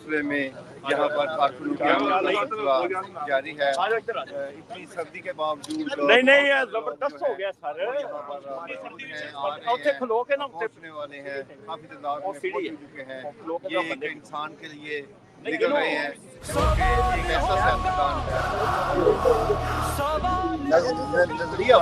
سلسلے میں یہاں پر کارکنوں کی سلسلہ جاری ہے. اتنی سردی کے باوجود نہیں زبردست ہو گیا سر. پہنچنے والے ہیں, کافی تعداد میں پہنچ چکے ہیں. یہ ایک انسان کے لیے نکل رہے ہیں کیونکہ ایک ایسا سیاستدان ہے نظریہ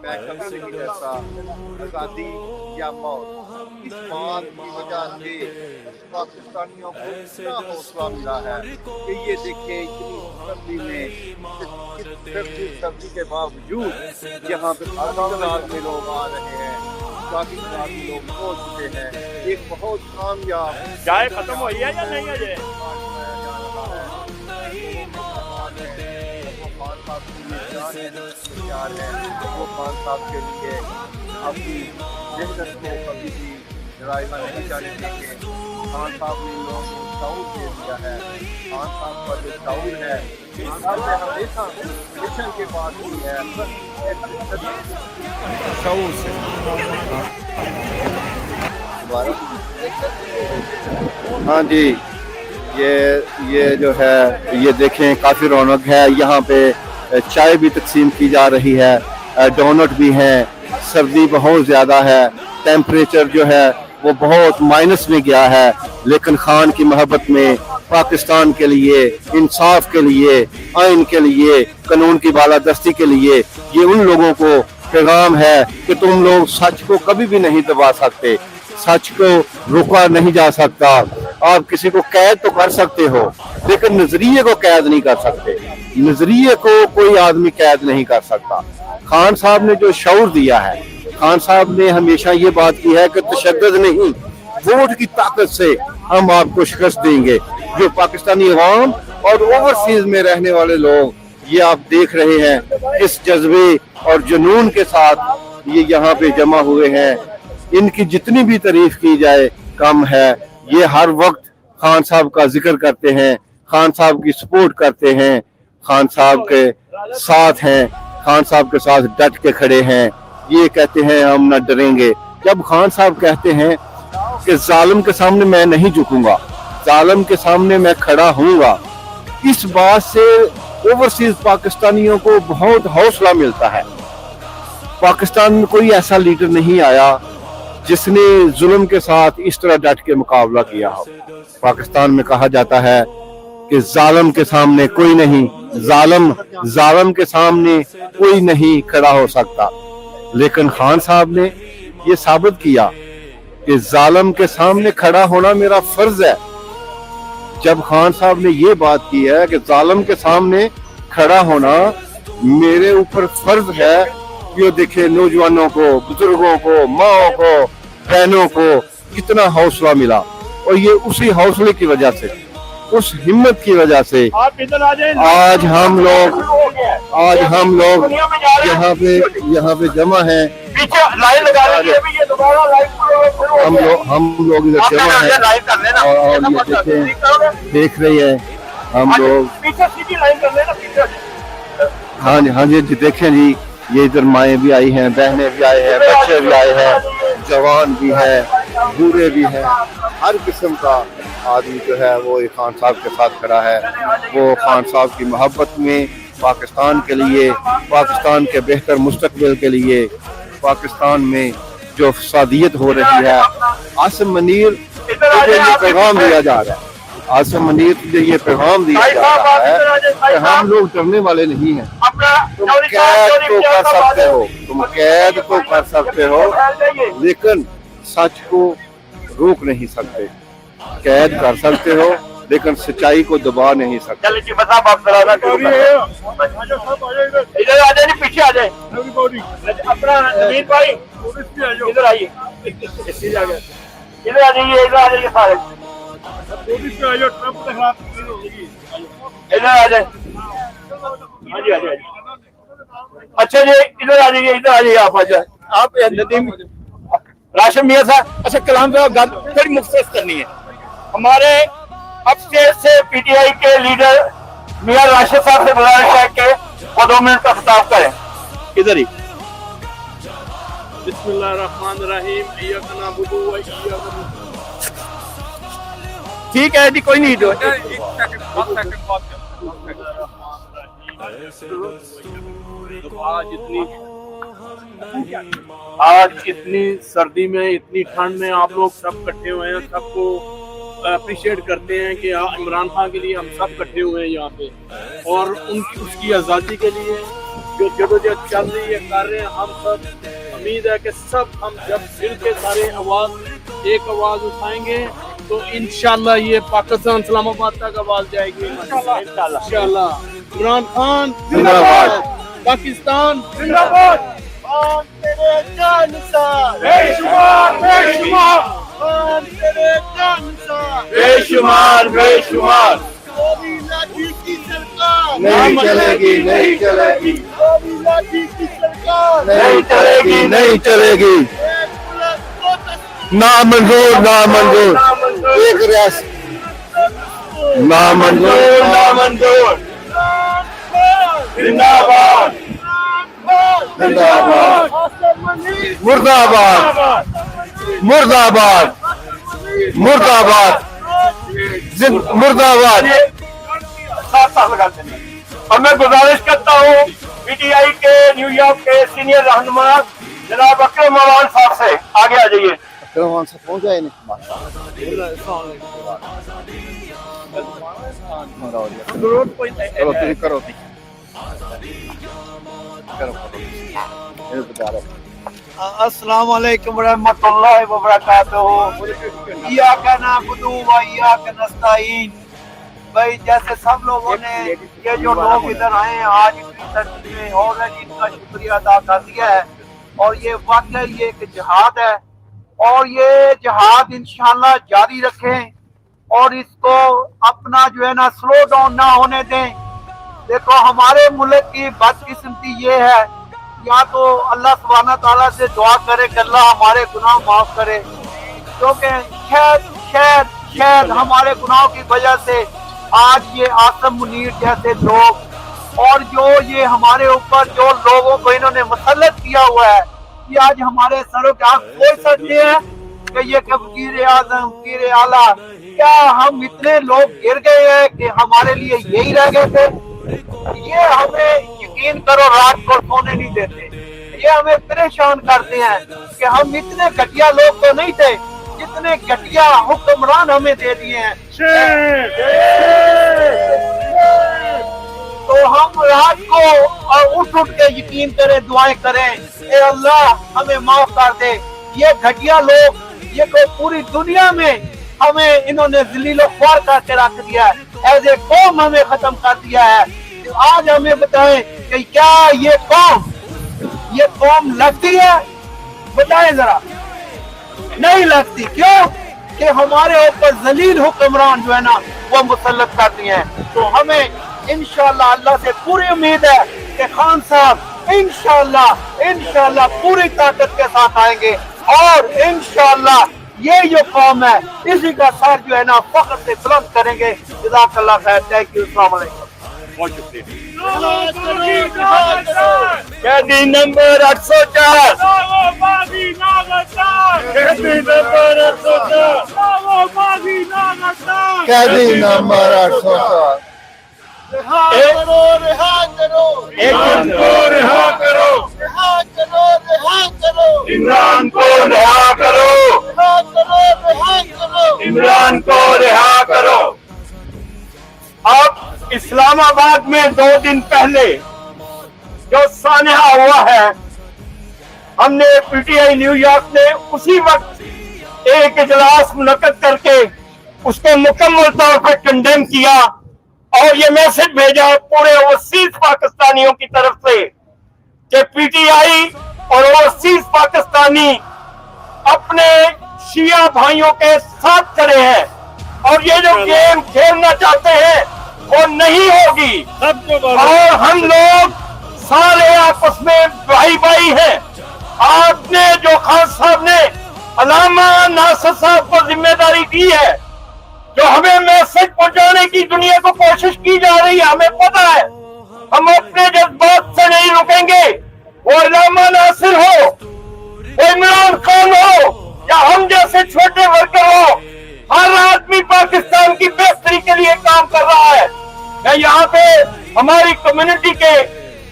میں کبھی نہیں کرتا آزادی یا موت. اس بات کی وجہ سے پاکستانیوں کو اتنا حوصلہ ملا ہے کہ یہ دیکھیں اتنی سردی کے باوجود یہاں پہ کافی تعداد میں لوگ آ رہے ہیں, کافی تعداد میں لوگ پہنچ چکے ہیں. ایک بہت کامیاب چائے ختم ہوئی ہے یا نہیں ہے؟ وہ خان صاحب کے لیے اپنی محنت کو کبھی بھی ڈرائیور نہیں جانے دیں گے. خان صاحب نے لوگوں کو شعور دے دیا ہے. خان صاحب کا جو شعور ہے آپ نے ہمیشہ مشن کے بعد کی ہے شعور سے. ہاں جی, یہ جو ہے یہ دیکھیں کافی رونق ہے یہاں پہ. چائے بھی تقسیم کی جا رہی ہے, ڈونٹ بھی ہیں. سردی بہت زیادہ ہے, ٹیمپریچر جو ہے وہ بہت مائنس میں گیا ہے, لیکن خان کی محبت میں پاکستان کے لیے, انصاف کے لیے, آئین کے لیے, قانون کی بالادستی کے لیے یہ ان لوگوں کو پیغام ہے کہ تم لوگ سچ کو کبھی بھی نہیں دبا سکتے, سچ کو روکا نہیں جا سکتا. آپ کسی کو قید تو کر سکتے ہو لیکن نظریے کو قید نہیں کر سکتے. نظریے کو کوئی آدمی قید نہیں کر سکتا. خان صاحب نے جو شعور دیا ہے, خان صاحب نے ہمیشہ یہ بات کی ہے کہ تشدد نہیں, ووٹ کی طاقت سے ہم آپ کو شکست دیں گے. جو پاکستانی عوام اور اوورسیز میں رہنے والے لوگ یہ آپ دیکھ رہے ہیں اس جذبے اور جنون کے ساتھ یہ یہاں پہ جمع ہوئے ہیں. ان کی جتنی بھی تعریف کی جائے کم ہے. یہ ہر وقت خان صاحب کا ذکر کرتے ہیں, خان صاحب کی سپورٹ کرتے ہیں, خان صاحب کے ساتھ ہیں, خان صاحب کے ساتھ ڈٹ کے کھڑے ہیں. یہ کہتے ہیں ہم نہ ڈریں گے. جب خان صاحب کہتے ہیں کہ ظالم کے سامنے میں نہیں جھکوں گا, ظالم کے سامنے میں کھڑا ہوں گا, اس بات سے اوورسیز پاکستانیوں کو بہت حوصلہ ملتا ہے. پاکستان میں کوئی ایسا لیڈر نہیں آیا جس نے ظلم کے ساتھ اس طرح ڈٹ کے مقابلہ کیا ہو. پاکستان میں کہا جاتا ہے کہ ظالم کے سامنے کوئی نہیں, ظالم کے سامنے کوئی نہیں کھڑا ہو سکتا. لیکن خان صاحب نے یہ ثابت کیا کہ ظالم کے سامنے کھڑا ہونا میرا فرض ہے. جب خان صاحب نے یہ بات کی ہے کہ ظالم کے سامنے کھڑا ہونا میرے اوپر فرض ہے, یہ دیکھیں نوجوانوں کو, بزرگوں کو, ماں کو, بہنوں کو کتنا حوصلہ ملا. اور یہ اسی حوصلے کی وجہ سے, اس ہمت کی وجہ سے آج ہم لوگ یہاں پہ جمع ہیں. ہم لوگ ادھر جمع ہیں اور یہ دیکھ رہے ہیں ہم لوگ. ہاں جی دیکھیں جی, یہ ادھر مائیں بھی آئی ہیں, بہنیں بھی آئے ہیں, بچے بھی آئے ہیں, جوان بھی ہیں, بوڑھے بھی ہیں. ہر قسم کا آدمی جو ہے وہ خان صاحب کے ساتھ کھڑا ہے. وہ خان صاحب کی محبت میں پاکستان کے لیے, پاکستان کے بہتر مستقبل کے لیے, پاکستان میں جو فسادیت ہو رہی ہے. عاصم منیر کو یہ پیغام دیا جا رہا ہے, عاصم منیر کو یہ پیغام دیا جا رہا ہے کہ ہم لوگ ڈرنے والے نہیں ہیں. تم قید تو کر سکتے ہو لیکن سچ کو روک نہیں سکتے. قید کر سکتے ہو لیکن سچائی کو دبا نہیں سکتے. اچھا جی ادھر آ جائیے آپ آ جائیں. آپ ندیم راشد میاں صاحب اچھا کلام صاحب گل تھوڑی مختصر کرنی ہے. ہمارے اپسٹیج سے پی ٹی آئی کے لیڈر میاں راشد صاحب سے گزارش ہے کہ وہ 2 منٹ کا خطاب کریں. ادھر ہی. بسم اللہ الرحمن الرحیم ایاک نعبد و ایاک ٹھیک ہے جی کوئی نہیں. آج اتنی سردی میں اتنی ٹھنڈ میں آپ لوگ سب اکٹھے ہوئے ہیں, سب کو اپریشیٹ کرتے ہیں کہ عمران خان کے لیے ہم سب اکٹھے ہوئے ہیں یہاں پہ, اور اس کی آزادی کے لیے جو جدوجہد چل رہی ہے کر رہے ہیں ہم سب. امید ہے کہ سب ہم جب مل کے سارے ایک آواز اٹھائیں گے تو انشاءاللہ یہ پاکستان اسلام آباد تک آواز جائے گی انشاءاللہ. عمران خان زندہ باد, پاکستان زندہ باد. خان تیرے جان نثار بے شمار بے شمار, خان تیرے جان نثار بے شمار بے شمار. گولی لاٹھی کی سرکار نہیں چلے گی, نہیں چلے گی, گولی لاٹھی کی سرکار نہیں چلے گی, نہیں چلے گی. ایک ملک دو دستور نامنظور, نامنظور. ایک ریاست نامنظور, نامنظور. زندہ باد زندہ باد, مرد آباد, مرد آباد, مرد آباد, مرد آباد. ساتھ ساتھ لگاتے ہیں. اور میں گزارش کرتا ہوں پی ٹی آئی کے نیو یارک کے سینئر رہنما جناب اکرم عوان صاحب سے آگے آ جائیے. پہنچ جائے کرو السلام علیکم ورحمۃ اللہ وبرکاتہ. ایاک نعبد و ایاک نستعین. بھائی جیسے سب لوگوں نے یہ جو لوگ ادھر آئے ہیں آج اتنی سردی میں آلریڈی ان کا شکریہ ادا کر دیا ہے, اور یہ واقعی یہ ایک جہاد ہے, اور یہ جہاد انشاءاللہ جاری رکھیں اور اس کو اپنا جو ہے نا سلو ڈاؤن نہ ہونے دیں. دیکھو ہمارے ملک کی بدقسمتی یہ ہے, یا تو اللہ سبحانہ تعالیٰ سے دعا کرے کہ اللہ ہمارے گناہ معاف کرے, کیونکہ شاید ہمارے گناہوں کی وجہ سے آج یہ آصم منیر جیسے لوگ اور جو یہ ہمارے اوپر جو لوگوں کو انہوں نے مسلط کیا ہوا ہے, یہ آج ہمارے سروں کے آنکھ کھول سکتے ہیں کہ یہ وزیر اعظم وزیر اعلیٰ کیا ہم اتنے لوگ گر گئے ہیں کہ ہمارے لیے یہی رہ گئے تھے. یہ ہمیں یقین کرو رات کو سونے نہیں دیتے, یہ ہمیں پریشان کرتے ہیں کہ ہم اتنے گھٹیا لوگ تو نہیں تھے جتنے گھٹیا حکمران ہمیں دے دیے ہیں. تو ہم رات کو اٹھ کے یقین کریں, دعائیں کریں, اے اللہ ہمیں معاف کر دے. یہ گھٹیا لوگ یہ کوئی پوری دنیا میں ہمیں انہوں نے ذلیل و خوار کر کے رکھ دیا ہے, ایز اے قوم ہمیں ختم کر دیا ہے. آج ہمیں بتائیں کہ کیا یہ قوم لگتی ہے؟ بتائیں ذرا. نہیں لگتی. کیوں کہ ہمارے اوپر ذلیل حکمران جو ہے نا وہ مسلط کرتی ہیں. تو ہمیں انشاءاللہ اللہ سے پوری امید ہے کہ خان صاحب انشاءاللہ پوری طاقت کے ساتھ آئیں گے, اور انشاءاللہ یہ جو قوم ہے اسی کا سر جو ہے نا فخر سے بلند کریں گے. جزاک اللہ خیر. Thank you. السلام علیکم. بہت شکریہ. قیدی نمبر 804, قیدی نمبر 804, قیدی نمبر 804. عمران کو رہا کرو, عمران کو رہا کرو, عمران کو رہا کرو. اب اسلام آباد میں 2 دن پہلے جو سانحہ ہوا ہے, ہم نے P T I knew York نے اسی وقت ایک اجلاس منعقد کر کے اس کو مکمل طور پر کنڈیم کیا, اور یہ میسج بھیجا پورے اوورسیز پاکستانیوں کی طرف سے کہ پی ٹی آئی اور اوورسیز پاکستانی اپنے شیعہ بھائیوں کے ساتھ کھڑے ہیں, اور یہ جو گیم کھیلنا چاہتے ہیں وہ نہیں ہوگی, اور ہم لوگ سارے آپس میں بھائی بھائی ہیں. آپ نے جو خان صاحب نے अल्लामा नासिर साहब को जिम्मेदारी दी है, जो हमें मैसेज पहुंचाने की दुनिया को कोशिश की जा रही है। हमें पता है हम अपने जज्बात से नहीं रुकेंगे। वो अल्लामा नासिर हो, वो इमरान खान हो, या हम जैसे छोटे वर्कर हो, हर आदमी पाकिस्तान की बेहतरी के लिए काम कर रहा है। मैं यहाँ पे हमारी कम्युनिटी के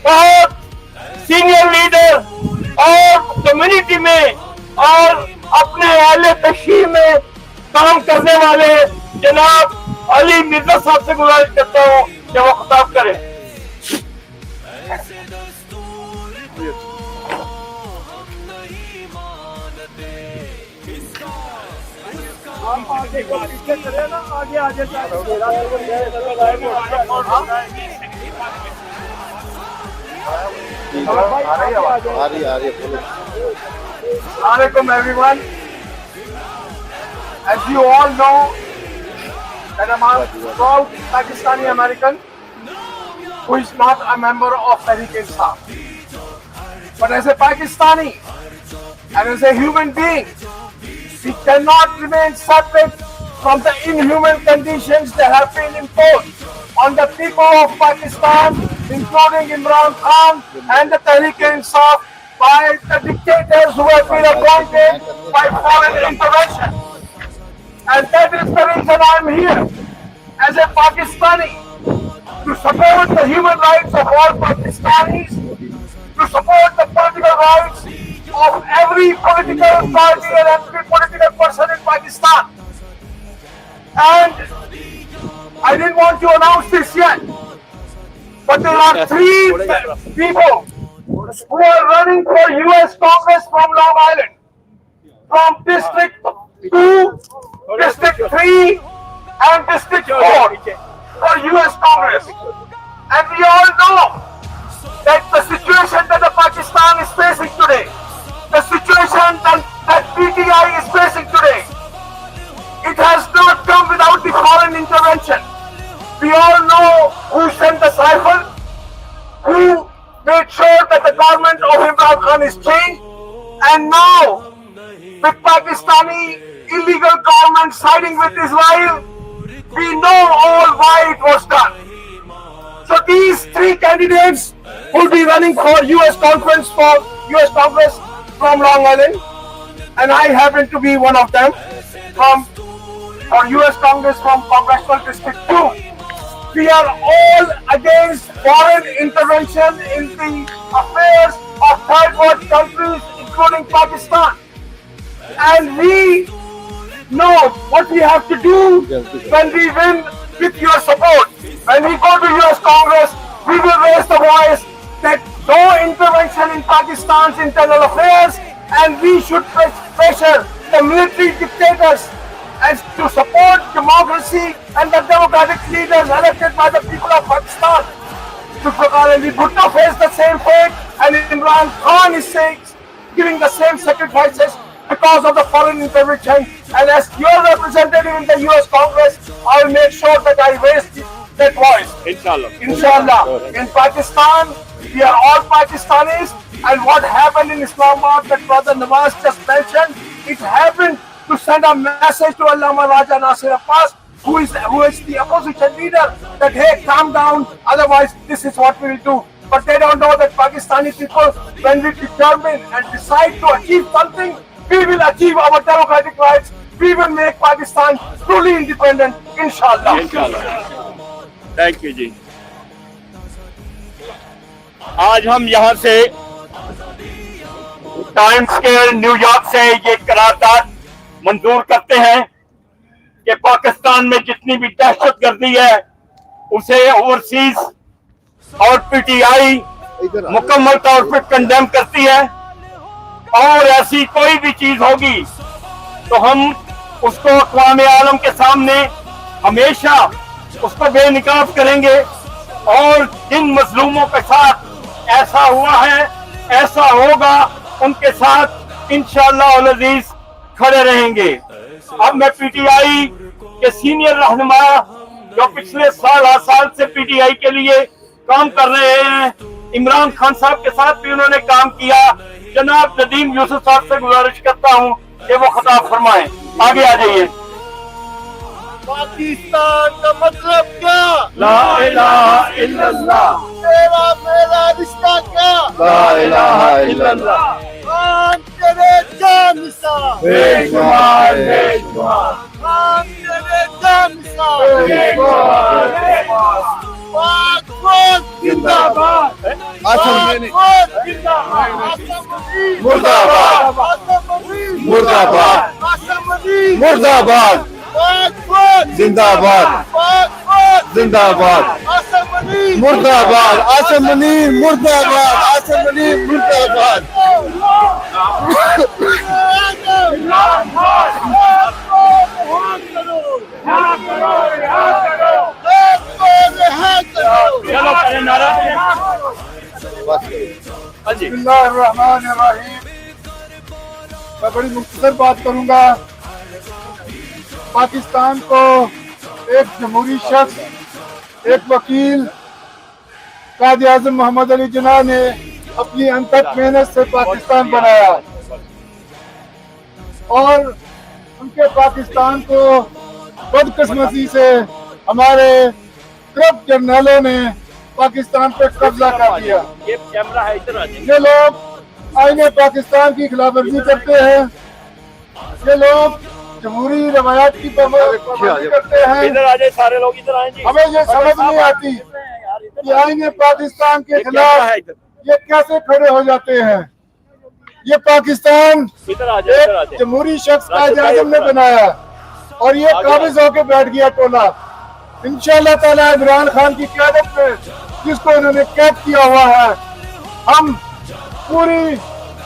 बहुत सीनियर लीडर और कम्युनिटी में और अपने अहले तशरीह में काम करने वाले जनाब अली मिर्जा साहब से गुजारिश करता हूँ कि वो खिताब करें। आगे आगे Assalamualaikum everyone. As you all know that I'm a proud Pakistani American who is not a member of Tehreek-e-Insaf. But as a Pakistani and as a human being, we cannot remain separate from the inhuman conditions that have been imposed on the people of Pakistan, including Imran Khan and the Tehreek-e-Insaf, by the dictators who have been appointed by foreign intervention. And that is the reason I am here as a Pakistani, to support the human rights of all Pakistanis, to support the political rights of every political party and every political person in Pakistan. And I didn't want to announce this yet, but there are three people who are running for US Congress from Long Island, from District 2, District 3 and District 4 for US Congress. And we all know that the situation that the Pakistan is facing today, the situation that PTI is facing today, it has not come without the foreign intervention. We all know who sent the cipher, who made sure that the government of Imran Khan is changed, and now with Pakistani illegal government siding with Israel, we know all why it was done. So these three candidates will be running for US Congress from Long Island, and I happen to be one of them for US Congress from Congressional District 2. We are all against foreign intervention in the affairs of third world countries, including Pakistan. And we know what we have to do when we win with your support. When we go to US Congress, we will raise the voice that no intervention in Pakistan's internal affairs, and we should pressure the military dictators as to support democracy and the democratic leaders elected by the people of Pakistan. Ali Bhutto faced the same fate, and Imran Khan is giving the same sacrifices because of the foreign intervention. And as your representative in the US Congress, I will make sure that I raise that voice. Inshallah. Inshallah. In Pakistan, we are all Pakistanis, and what happened in Islamabad that Brother Nawaz just mentioned, it happened to send a message to Allama Raja Nasir Abbas, who is the opposition leader, that hey, calm down, otherwise this is what we will do. But they don't know that Pakistani people, when we determine and decide to achieve something, we will achieve our democratic rights. We will make Pakistan truly independent, inshallah. Thank you ji. आज हम यहाँ से time square New York से ये करारदाद मंजूर करते हैं कि पाकिस्तान में जितनी भी दहशतगर्दी है उसे ओवरसीज और पीटीआई मुकम्मल तौर पर कंडेम करती है, और ऐसी कोई भी चीज होगी तो हम उसको अक़वाम आलम के सामने हमेशा उसको बेनिकाब करेंगे, और जिन मजलूमों के साथ ऐसा हुआ है, ऐसा होगा, उनके साथ इंशाअल्लाह अल अज़ीज़ खड़े रहेंगे। अब मैं पीटीआई के सीनियर रहनुमा जो पिछले साल से पीटीआई के लिए काम कर रहे हैं, इमरान खान साहब के साथ भी उन्होंने काम किया, जनाब नदीम यूसुफ साहब से गुजारिश करता हूँ कि वो खिताब फरमाएं। आगे आ जाइए। पाकिस्तान का मतलब क्या? ला इलाहा इल्लल्लाह, तेरा मेरा रिश्ता क्या? ला इलाहा इल्लल्लाह, खान तेरे जानसार, बेशुमार बेशुमार, खान तेरे जानसार, बेशुमार बेशुमार। पाक फौज जिंदाबाद, आसम फौज जिंदाबाद, आसम अजीज मुर्दाबाद, आसम अजीज मुर्दाबाद, आसम अजीज मुर्दाबाद, पाक फौज जिंदाबाद, पाक फौज जिंदाबाद, आसम अजीज मुर्दाबाद, आसम अली मुर्दाबाद, आसम अली मुर्दाबाद। चलो पहले नारा। हाँ जी। बिस्मिल्लाहिर्रहमानिर्रहीम। मैं बड़ी मुख्तसर बात करूंगा। पाकिस्तान को एक जमहूरी शख्स, एक वकील कायदे आज़म मोहम्मद अली जिन्ना ने अपनी अनथक मेहनत से पाकिस्तान बनाया और उनके पाकिस्तान को बदकिस्मती से हमारे करप्ट जर्नलों ने पाकिस्तान पे कब्जा कर दिया। ये कैमरा है, इधर आ जाइए। ये लोग आईने पाकिस्तान की खिलाफवर्जी करते हैं, ये लोग जमहूरी रवायात की पाबंदी करते हैं। इधर आ जाए सारे लोग, इधर आए जी। हमें ये समझ नहीं आती कि आईने पाकिस्तान के खिलाफ ये कैसे खड़े हो जाते हैं। ये पाकिस्तान इधर आ जाए, इधर आ एक जाए। जमहूरी शख्स कायदे आज़म ने बनाया और ये काबिज होके बैठ गया टोला। इंशाअल्लाह ताला इमरान खान की क़यादत में जिसको उन्होंने कैद किया हुआ है, हम पूरी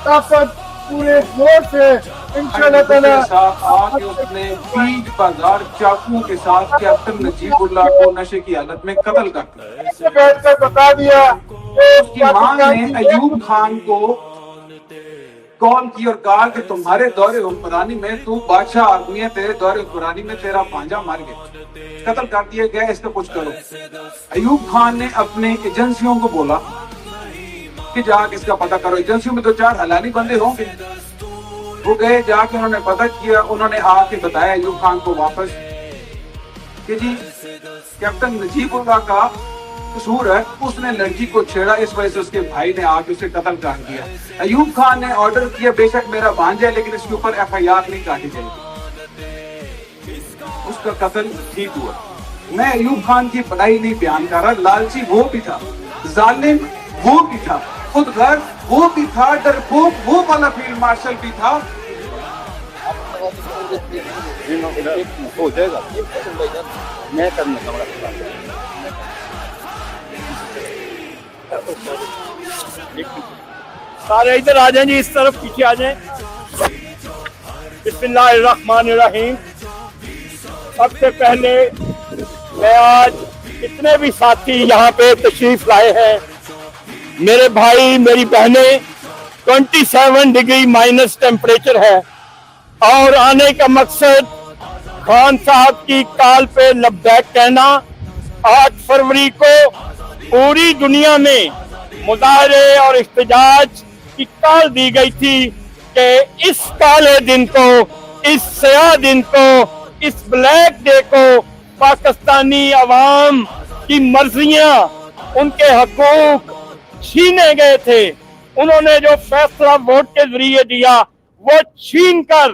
ताकत पूरे जोर से इंशाअल्लाह ताला आके उसने बीच बाजार चाकुओं के साथ कैप्टन नजीबुल्लाह को नशे की हालत में कत्ल कर दिया। बैठ कर बता दिया उसकी मां ने अयूब खान को कॉल की और कहा कि तुम्हारे दौरे हुक्मरानी में तू बादशाह आदमी है, तेरे दौरे हुक्मरानी में तेरा भांजा मार गया, कत्ल कर दिया गया, इसका कुछ करो। अयूब खान ने अपने एजेंसियों को बोला कि जाके इसका पता करो। एजेंसियों में 2-4 हलाली बंदे होंगे। वो गए, जाके उन्होंने पता किया, उन्होंने आके बताया अयूब खान को वापस कि जी कैप्टन नजीबुल्लाह का कसूर है, उसने लड़की को छेड़ा, इस वजह से उसके भाई ने आके उसे कत्ल कर दिया। अयूब खान ने ऑर्डर किया बेशक मेरा भांजा है लेकिन इसके ऊपर FIR नहीं काटी जाएगी। उसका कत्ल ठीक हुआ। मैं अयूब खान की बड़ाई नहीं बयान कर रहा, लालची वो भी था, जालिम वो भी था, खुदगर वो भी था, डरपोक वो वाला फील्ड मार्शल भी था। हो जाएगा, मैं करने का सारे इधर आ जाएं जी, इस तरफ पीछे आ जाएं। बिस्मिल्लाहिर्रहमानिर्रहीम। सबसे पहले मैं आज इतने भी साथी यहाँ पे तशरीफ लाए हैं, मेरे भाई मेरी बहनें, 27 डिग्री माइनस टेम्परेचर है और आने का मकसद खान साहब की काल पे लब्बैक कहना। 8 फरवरी को पूरी दुनिया में मुजाहरे और इख्तिजाज की काल दी गई थी कि इस काले दिन को, इस स्याह दिन को, इस ब्लैक डे को पाकिस्तानी अवाम की मर्जियां, उनके हकूक छीने गए थे। उन्होंने जो फैसला वोट के जरिए दिया वो छीन कर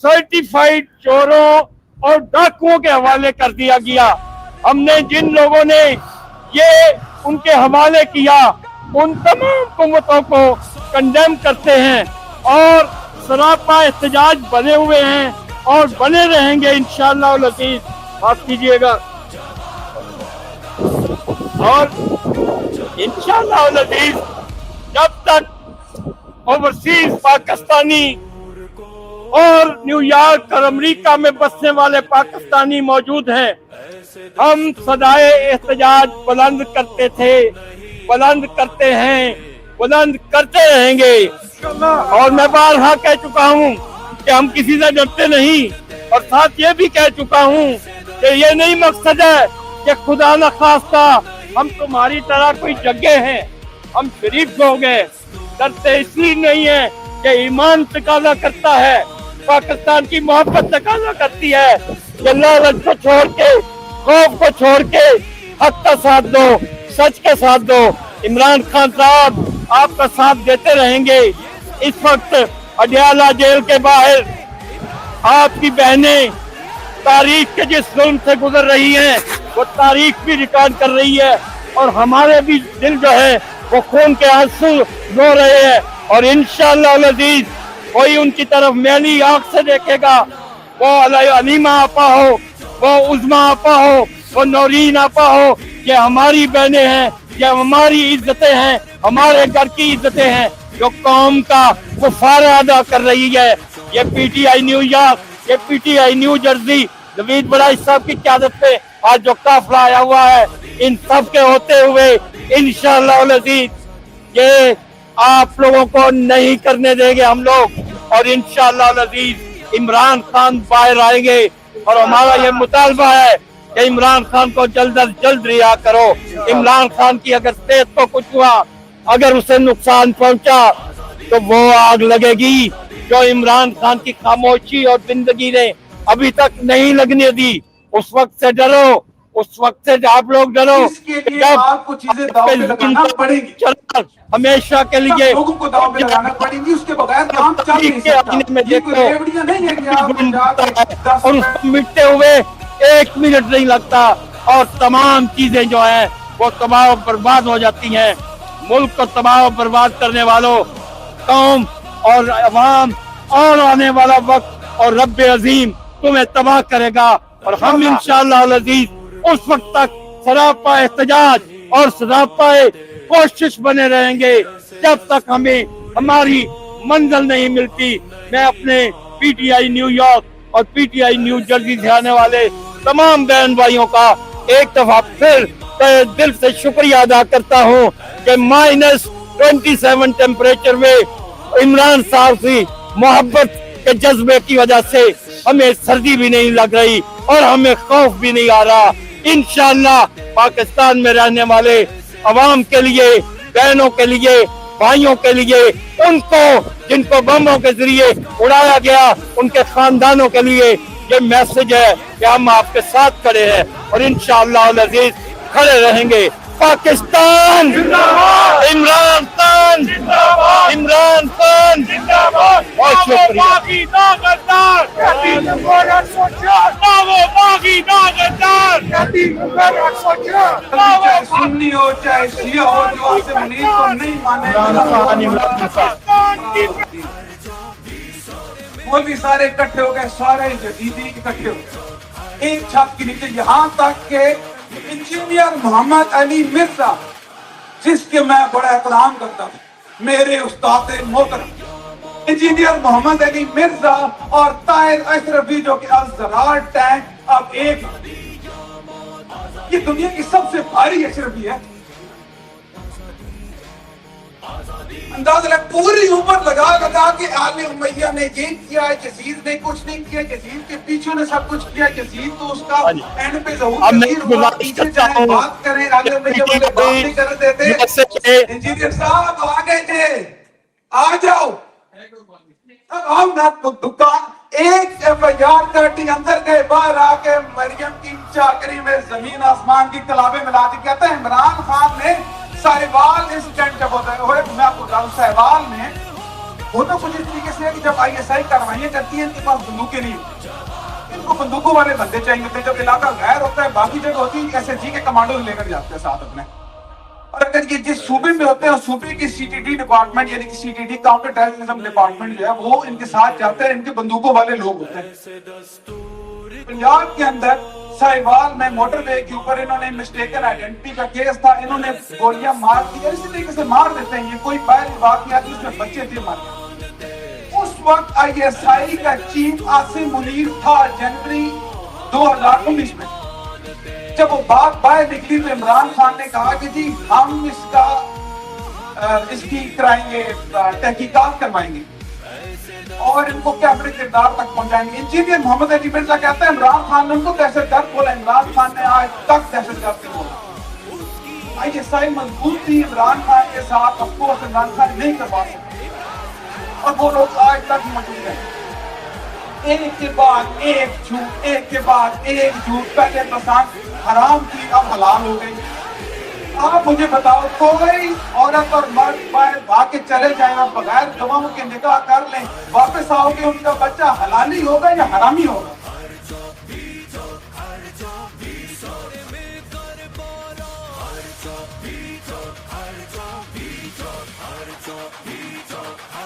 सर्टिफाइड चोरों और डाकुओं के हवाले कर दिया गया। हमने जिन लोगों ने ये उनके हवाले किया उन तमाम कुव्वतों को कंडेम करते हैं और सरापा एहतजाज बने हुए हैं और बने रहेंगे इंशाअल्लाह अज़ीज़। माफ कीजिएगा। और इंशाअल्लाह अज़ीज़ जब तक ओवरसीज पाकिस्तानी और न्यूयॉर्क और अमेरिका में बसने वाले पाकिस्तानी मौजूद हैं, हम सदाए एहतजाज बुलंद करते थे, बुलंद करते हैं, बुलंद करते रहेंगे। और मैं बारहा कह चुका हूँ कि हम किसी से डरते नहीं, और साथ ये भी कह चुका हूँ कि ये नहीं मकसद है कि खुदा न खास्ता हम तुम्हारी तरह कोई जगह हैं, हम शरीफ हो गए। डरते इसलिए नहीं है कि ईमान तकाजा करता है पाकिस्तान की मोहब्बत तकाजा करती है कि लालच को छोड़ के, खौफ को छोड़ के हक का साथ दो, सच का साथ दो। इमरान खान साहब आपका साथ देते रहेंगे। इस वक्त अडियाला जेल के बाहर आपकी बहनें तारीख के जिस जुल्म से गुजर रही हैं वो तारीख भी रिकॉर्ड कर रही है, और हमारे भी दिल जो है वो खून के आंसू रो रहे हैं। और इंशाअल्लाह अज़ीज कोई उनकी तरफ मैली आंख से देखेगा, वो अलीमा आपा हो, वो उज़मा आपा हो, वो नौरीन आपा हो, ये हमारी बहनें हैं, ये हमारी इज्जतें हैं, हमारे घर की इज्जतें हैं जो कौम का गुफारा अदा कर रही है। ये पीटीआई न्यूयॉर्क, ये पीटीआई न्यू जर्सी, नवीद बड़ाई साहब की क़यादत पे आज जो काफिला आया हुआ है, इन सब के होते हुए इंशाअल्लाह अज़ीज ये आप लोगों को नहीं करने देंगे हम लोग, और इंशाअल्लाह अज़ीज इमरान खान बाहर आएंगे। और हमारा ये मुतालबा है कि इमरान खान को जल्द अज जल्द रिहा करो। इमरान खान की अगर सेहत को कुछ हुआ, अगर उसे नुकसान पहुंचा तो वो आग लगेगी जो इमरान खान की खामोशी और जिंदगी ने अभी तक नहीं लगने दी। उस वक्त से डरो, उस वक्त से आप लोग डरो। इसके लिए आपको चीजें दांव पे लगाना पड़ेगी, हमेशा के लिए लोगों को दांव पे लगाना पड़ेगी, उसके बगैर काम चल नहीं सकता। में ये कोई देखो रेवड़ियां नहीं है कि आप जाके और उसको मिटते हुए 1 मिनट नहीं लगता, और तमाम चीजें जो है वो तबाह और बर्बाद हो जाती हैं। मुल्क को तबाह और बर्बाद करने वालों, कौम और अवाम और आने वाला वक्त और रब अजीम तुम्हें तबाह करेगा। और हम इंशाअल्लाह अज़ीज उस वक्त तक सरापा एहतजाज और सरापा कोशिश बने रहेंगे जब तक हमें हमारी मंजिल नहीं मिलती। मैं अपने पीटीआई न्यूयॉर्क और पीटीआई न्यू जर्सी से आने वाले तमाम बहन भाइयों का एक दफा फिर तहे दिल से शुक्रिया अदा करता हूँ कि -27 टेम्परेचर में इमरान साहब की मोहब्बत के जज्बे की वजह से हमें सर्दी भी नहीं लग रही और हमें खौफ भी नहीं आ रहा। इंशाअल्लाह पाकिस्तान में रहने वाले अवाम के लिए, बहनों के लिए, भाइयों के लिए, उनको जिनको बमों के जरिए उड़ाया गया, उनके खानदानों के लिए ये मैसेज है कि हम आपके साथ खड़े हैं और इंशाअल्लाह अज़ीज खड़े रहेंगे। पाकिस्तान इमरान खान, इमरान खान बहुत शुक्रिया। चाहे सुन्नी हो चाहे शिया हो, जो आपसे मुनीर को नहीं माने, वो भी सारे इकट्ठे हो गए, सारे जदीदी इकट्ठे हो गए एक छत के नीचे। यहाँ तक के इंजीनियर मोहम्मद अली मिर्जा, जिसके मैं बड़ा एहतराम करता हूँ, मेरे उस्ताद मोहतरम इंजीनियर मोहम्मद अली मिर्जा और ताहिर अशरफी जो कि अज़रार टैंक अब एक, ये दुनिया की सबसे भारी अशरफी है। अंदाजा लग, पूरी उम्र लगा लगा के आले उमैया ने ये किया, यजीद ने कुछ नहीं किया, यजीद के पीछे ने सब कुछ किया, यजीद तो उसका एंड पे बात करें, आले उमैया वाले बात नहीं कर देते। इंजीनियर साहब आ गए थे, आ जाओ। अब हम ना दुकान एक FIR 30 अंदर गए, बाहर आके मरियम की चाकरी में जमीन आसमान की कलाबे मिला दी। कहते हैं इमरान खान ने साहिवाल इंसिडेंट जब होता है, मैं आपको बताऊं, साहिवाल में होता कुछ इस तरीके से है कि जब ISI कार्रवाइयां करती है, इनके पास बंदूकें नहीं होती, इनको बंदूकों वाले बंदे चाहिए होते हैं। जब इलाका गैर होता है, बाकी जगह होती है, SSG के कमांडो लेकर जाते हैं साथ अपने। और अगर ये जिस सूबे में होते हैं, सूबे की CTD डिपार्टमेंट यानी कि CTD काउंटर टेररिज्म डिपार्टमेंट जो है वो इनके साथ जाते हैं, इनके बंदूकों वाले लोग होते हैं। पंजाब के अंदर साहिवाल में मोटरवे के ऊपर इन्होंने मिस्टेकन आइडेंटिटी का केस था, इन्होंने गोलियां मार दी, इसी तरीके से मार देते हैं। ये कोई पहली बात नहीं आती, उसमें बच्चे थे मारे। उस वक्त ISI का चीफ आसिम मुनीर था जनवरी 2019 में। जब वो बात बाहर निकली तो इमरान खान ने कहा कि जी हम इसकी कराएंगे, तहकीकात करवाएंगे और इनको क्या अपने किरदार तक पहुंचाएंगे। इंजीनियर मोहम्मद अली मिर्जा कहते हैं इमरान खान ने उनको दहशतगर्द बोला, इमरान खान ने आज तक दहशतगर्द नहीं बोला। ISI मजबूत थी इमरान खान के साथ, अफकोर्स इमरान खान नहीं करवा सकते और वो लोग आज तक मौजूद हैं। ایک کے بعد ایک جھوٹ، ایک کے بعد ایک جھوٹ، پہلے پسند حرام تھی اب حلال ہو گئی۔ آپ مجھے بتاؤ کوئی عورت اور مرد باہر بھاگ کے چلے جائیں اور بغیر گواہوں کے نکاح کر لیں، واپس آؤ گے ان کا بچہ حلالی ہوگا یا حرامی ہوگا؟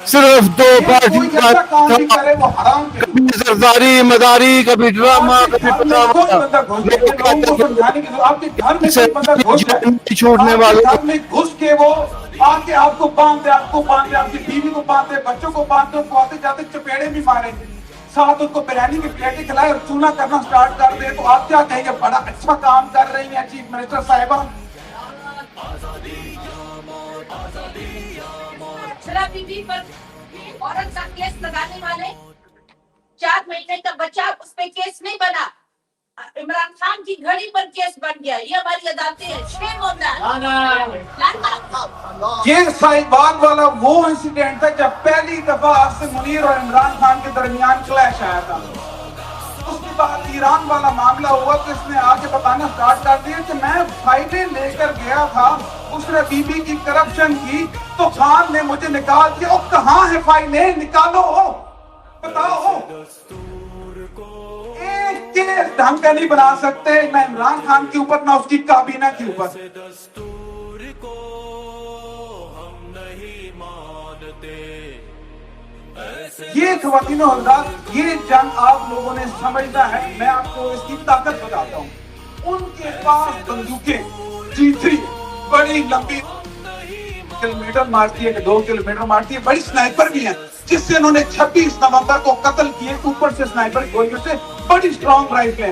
صرف دو کوئی ایسا کام نہیں کرے وہ حرام کے لیے۔ کبھی زرداری مداری، کبھی ڈرامہ، کبھی کوئی بندہ گھس جائے، لوگوں کو سمجھانے کی ضرورت، آپ کے گھر میں کوئی بندہ گھس جائے، چھوٹنے آپ کے والے گھر میں گھس کے وہ آ کے آپ کو باندھ دے، آپ کو باندھ دے، آپ کی بیوی کو باندھ دے، بچوں کو باندھ دے، ان کو آتے جاتے چپیڑے بھی مارے، ساتھ ان کو بریانی کی پلیٹیں کھلائے اور چونا کرنا سٹارٹ کر دے، تو آپ کیا کہیں گے؟ بڑا اچھا کام کر رہی ہیں چیف منسٹر صاحبہ۔ شراب بیوی پر عورت کا کیس لگانے والے 4 مہینے کا بچہ، اس پہ کیس نہیں بنا، عمران خان کی گھڑی پر کیس بن گیا۔ یہ ہماری عدالتیں ہیں، شیم ہوتا ہے۔ یہ سائبان والا وہ انسیڈنٹ تھا جب پہلی دفعہ آصف منیر اور عمران خان کے درمیان کلیش آیا تھا۔ اس کے بعد ایران والا معاملہ ہوا تو اس نے آ کے بتانا سٹارٹ کر دیا کہ میں فائلیں لے کر گیا تھا، اس نے بی بی کی کرپشن کی تو خان نے مجھے نکال دیا۔ او کہاں ہے فائلیں؟ نکالو، بتاؤ۔ ایک کیس ڈھنگ کا نہیں بنا سکتے، نہ عمران خان کے اوپر نہ اس کی کابینہ کے اوپر۔ یہ خواتین و حضرات، یہ جنگ آپ لوگوں نے سمجھنا ہے۔ میں آپ کو اس کی طاقت بتاتا ہوں۔ ان کے پاس بندوقیں G3 بڑی لمبی کلومیٹر مارتی ہے کہ 2 کلومیٹر مارتی ہے، بڑی سنائپر بھی ہیں جس سے انہوں نے 26 نومبر کو قتل کیے، اوپر سے سنائپر گولیوں سے، بڑی سٹرونگ رائفلیں،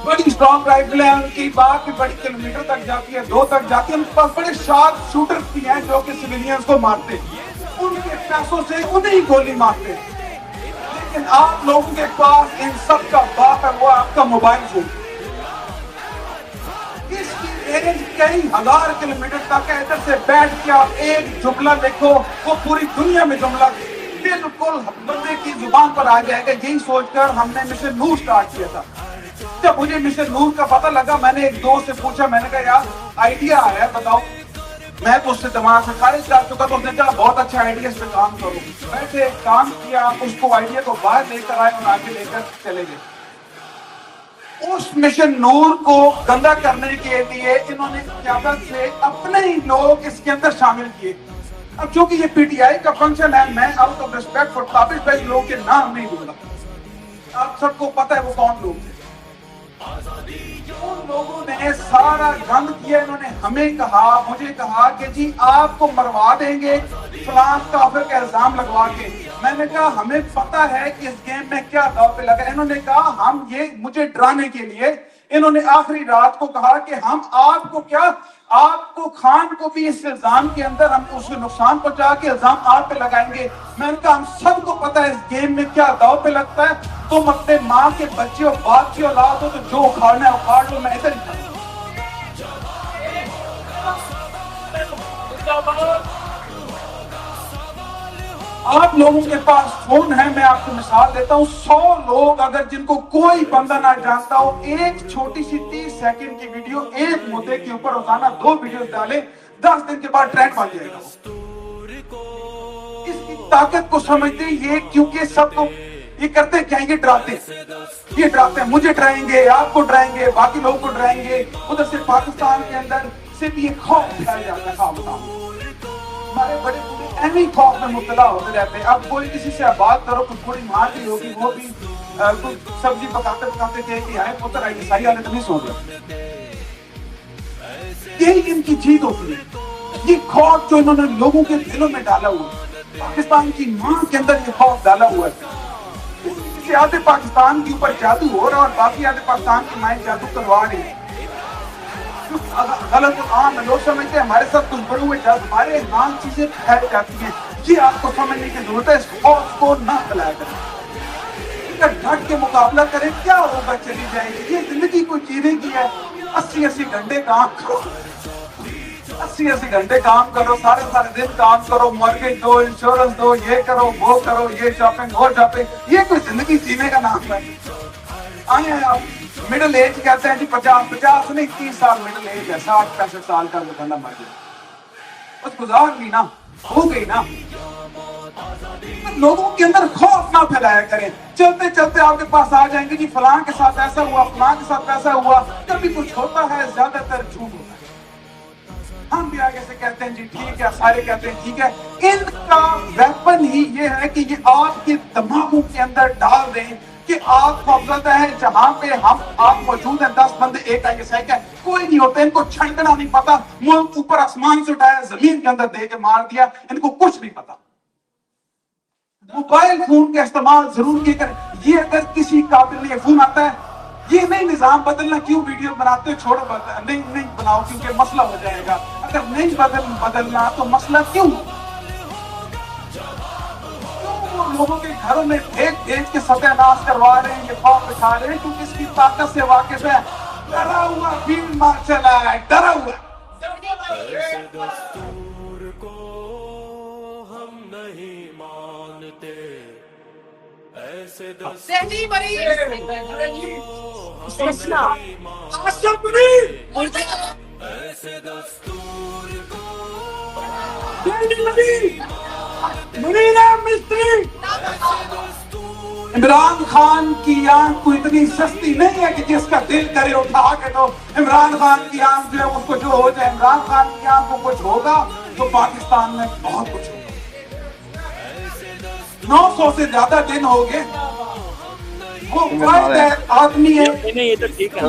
بڑی سٹرونگ رائفلیں ہیں، ان کی بات بھی بڑی کلومیٹر تک جاتی ہے، 2 تک جاتی ہے۔ ان کے پاس بڑے شارپ شوٹر بھی ہیں جو کہ سویلینز کو مارتے ہیں، ان کے پیسوں سے انہیں گولی مارتے ہیں۔ لیکن آپ لوگوں کے پاس ان سب کا باپ ہے، وہ آپ کا موبائل فون۔ اس کی رینج کئی ہزار کلومیٹر تک ہے، ادھر سے بیٹھ کے آپ ایک جملہ لکھو، وہ پوری دنیا میں جملہ بالکل بندے کی زبان پر آ جائے گا۔ یہی سوچ کر ہم نے مشن نور سٹارٹ کیا تھا۔ جب مجھے مشن نور کا پتہ لگا، میں نے ایک دوست سے پوچھا، میں نے کہا یار آئیڈیا آیا ہے بتاؤ۔ میں تو اس سے دماغ سے خارج کر چکا، تو اس نے کہا بہت اچھا آئیڈیا، اس پہ کام کرو۔ بیٹھے کام کیا، اس کو آئیڈیا کو باہر لے کر آئے اور آگے لے کر چلے گئے۔ اس مشن نور کو گندا کرنے کے لیے انہوں نے قیادت سے اپنے ہی لوگ اس کے اندر شامل کیے۔ اب چونکہ یہ پی ٹی آئی کا فنکشن ہے، میں out of respect for Tabish بھائی لوگوں کے نام نہیں دوں گا، آپ سب کو پتہ ہے وہ کون لوگ تھے۔ ان لوگوں نے سارا گند کیا، انہوں نے ہمیں کہا، مجھے کہا کہ جی آپ کو مروا دیں گے فلان کافر کا الزام لگوا کے۔ میں نے کہا ہمیں پتہ ہے کہ اس گیم میں کیا داؤ پہ لگا۔ انہوں نے کہا ہم یہ مجھے ڈرانے کے لیے انہوں نے آخری رات کو کہا کہ ہم آپ کو کیا، آپ کو خان کو بھی اس الزام کے اندر ہم اس کو نقصان پہنچا کے الزام آپ پہ لگائیں گے۔ میں نے کہا ہم سب کو پتہ ہے اس گیم میں کیا داؤ پہ لگتا ہے، تم اپنے ماں کے بچے اور باپ کی اولاد ہو تو جو اکھاڑنا ہے اکھاڑ لو، میں ادھر ہی آپ لوگوں کے پاس فون ہے، میں آپ کو مثال دیتا ہوں۔ 100 لوگ اگر جن کو کوئی بندہ نہ جانتا ہو، ایک چھوٹی سی 30 سیکنڈ کی ویڈیو ایک مدعے کے اوپر روزانہ 2 ویڈیوز ڈالے، 10 دن کے بعد ٹرینڈ بن جائے گا۔ اس کی طاقت کو سمجھتے یہ، کیونکہ سب کو یہ کرتے کیا، یہ ڈراتے ہیں، مجھے ڈرائیں گے، آپ کو ڈرائیں گے، باقی لوگوں کو ڈرائیں گے۔ ادھر سے پاکستان کے اندر سے بھی ایک خوف پھیل جاتا ہے، ہمارے بڑے بڑے ایمی خوف میں مبتلا ہوتے رہتے ہیں۔ اب کوئی کسی سے بات کرو، کچھ بڑی ماں کی ہوگی، وہ بھی کچھ سبزی پکاتے تھے کہ آئے پتر آئے عیسائی والے تو نہیں سو گئے۔ یہی ان کی جیت ہوتی ہے، یہ خوف جو انہوں نے لوگوں کے دلوں میں ڈالا ہوا ہے، پاکستان کی ماں کے اندر یہ خوف ڈالا ہوا ہے۔ کسی آدھے پاکستان کے اوپر جادو ہو رہا ہے اور باقی آدھے پاکستان کی مائیں جادو کروا رہی ہیں۔ غلط عام لوگ سمجھتے ہیں ہمارے ساتھ کچھ بڑے ہوئے جب ہمارے نام چیزیں پھیل جاتی ہیں۔ یہ آپ کو سمجھنے کی ضرورت ہے، اس خوف کو نہ پھیلایا کریں، ڈٹ کے مقابلہ کریں، کیا ہوگا چلی جائے گی۔ یہ زندگی کوئی جینے کی ہے، 80 گھنٹے کام کرو۔ 80 घंटे काम करो, सारे दिन काम करो, मॉर्गेज दो, इंश्योरेंस दो, ये करो, ये शॉपिंग, वो शॉपिंग, ये कोई जिंदगी जीने का नाम है? आए आप मिडिल एज कहते हैं जी, 50 नहीं 30 साल मिडिल एज है, 60-65 साल का वो बंदा मर गया, बस गुजार ली ना, हो गई ना। लोगों के अंदर खौफ ना फैलाया करें, चलते चलते आपके पास आ जाएंगे जी फलां के साथ ऐसा हुआ, फलां के साथ ऐसा हुआ। कभी कुछ होता है, ज्यादातर झूठ होता है। हम भी आगे से कहते हैं जी ठीक है, सारे कहते हैं ठीक है। इनका वेपन ही ये है कि ये आपके दिमागों के अंदर डाल दें कि आपको अफसर है जहां पे आप मौजूद हैं, 10 बंदे एक आगे से है, कोई नहीं होता, इनको छंकना नहीं पता, मुल्क ऊपर आसमान से उठाया, जमीन के अंदर दे के मार दिया, इनको कुछ नहीं पता। मोबाइल फोन का इस्तेमाल जरूर किया करें। ये अगर किसी काबिल ये फोन आता है, ये नहीं निजाम बदलना, क्यों वीडियो बनाते हो, छोड़ो नहीं बनाओ क्योंकि मसला हो जाएगा। अगर नहीं बदलना तो मसला क्यों लोगों के घरों में भेज के सत्यानाश करवा रहे हैं, ये खौफ बिठा रहे हैं क्योंकि इसकी ताकत से वाकिफ है। डरा हुआ फील्ड मार्शल है, डरा हुआ। इमरान खान की आंख को इतनी सस्ती नहीं है कि जिसका दिल करे उठा के तो इमरान खान की आंख जो है उसको जो हो जाए। इमरान खान की आंख को कुछ होगा तो पाकिस्तान में बहुत कुछ होगा। 900 से ज्यादा दिन हो गए, वो आदमी है। नहीं ये तो ठीक है।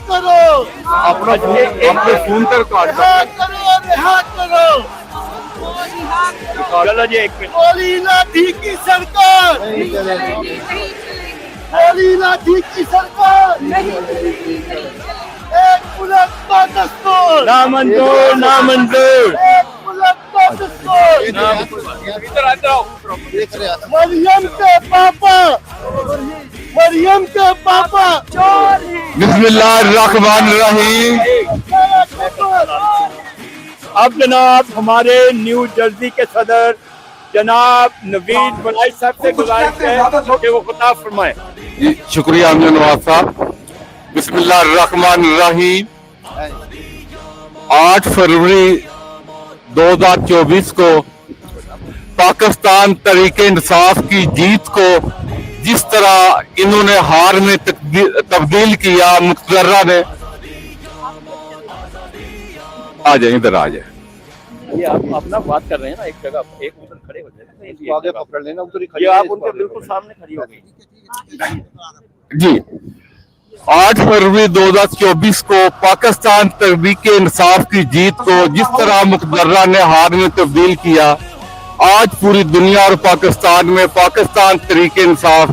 करो अपना फोन कर काट करो चलो जी एक मिनट। गोली लाठी की सरकार, गोली लाठी की सरकार, एक मुल्क का दस्तूर, नामंजूर, नामंजूर। एक मुल्क का दस्तूर। इधर आ जाओ। मरियम के पापा, मरियम के पापा बिस्मिल्लाहिर्रहमानिर्रहीम। अब जनाब हमारे न्यू जर्सी के सदर जनाब नवीद बनाई साहब से गुजारिश है कि वो खिताब फरमाएं। शुक्रिया अमीर नवाज साहब। बिस्मिल्लाहिर्रहमानिर्रहीम। 8 फरवरी 2024 को पाकिस्तान तहरीक इंसाफ की जीत को जिस तरह इन्होंने हार में तब्दील किया, मुक़र्रर ने आ जाए, इधर आ जाए। ये आप अपना बात कर रहे हैं ना, एक जगह एक उधर खड़े हो जाए, आगे पकड़ लेना, उधर ही ये आप उनके बिल्कुल सामने खड़ी हो गई जी। 8 फरवरी 2024 को पाकिस्तान तहरीक इंसाफ की जीत को जिस तरह मुक़र्रर ने हार में तब्दील किया, आज पूरी दुनिया और पाकिस्तान में पाकिस्तान तहरीक इंसाफ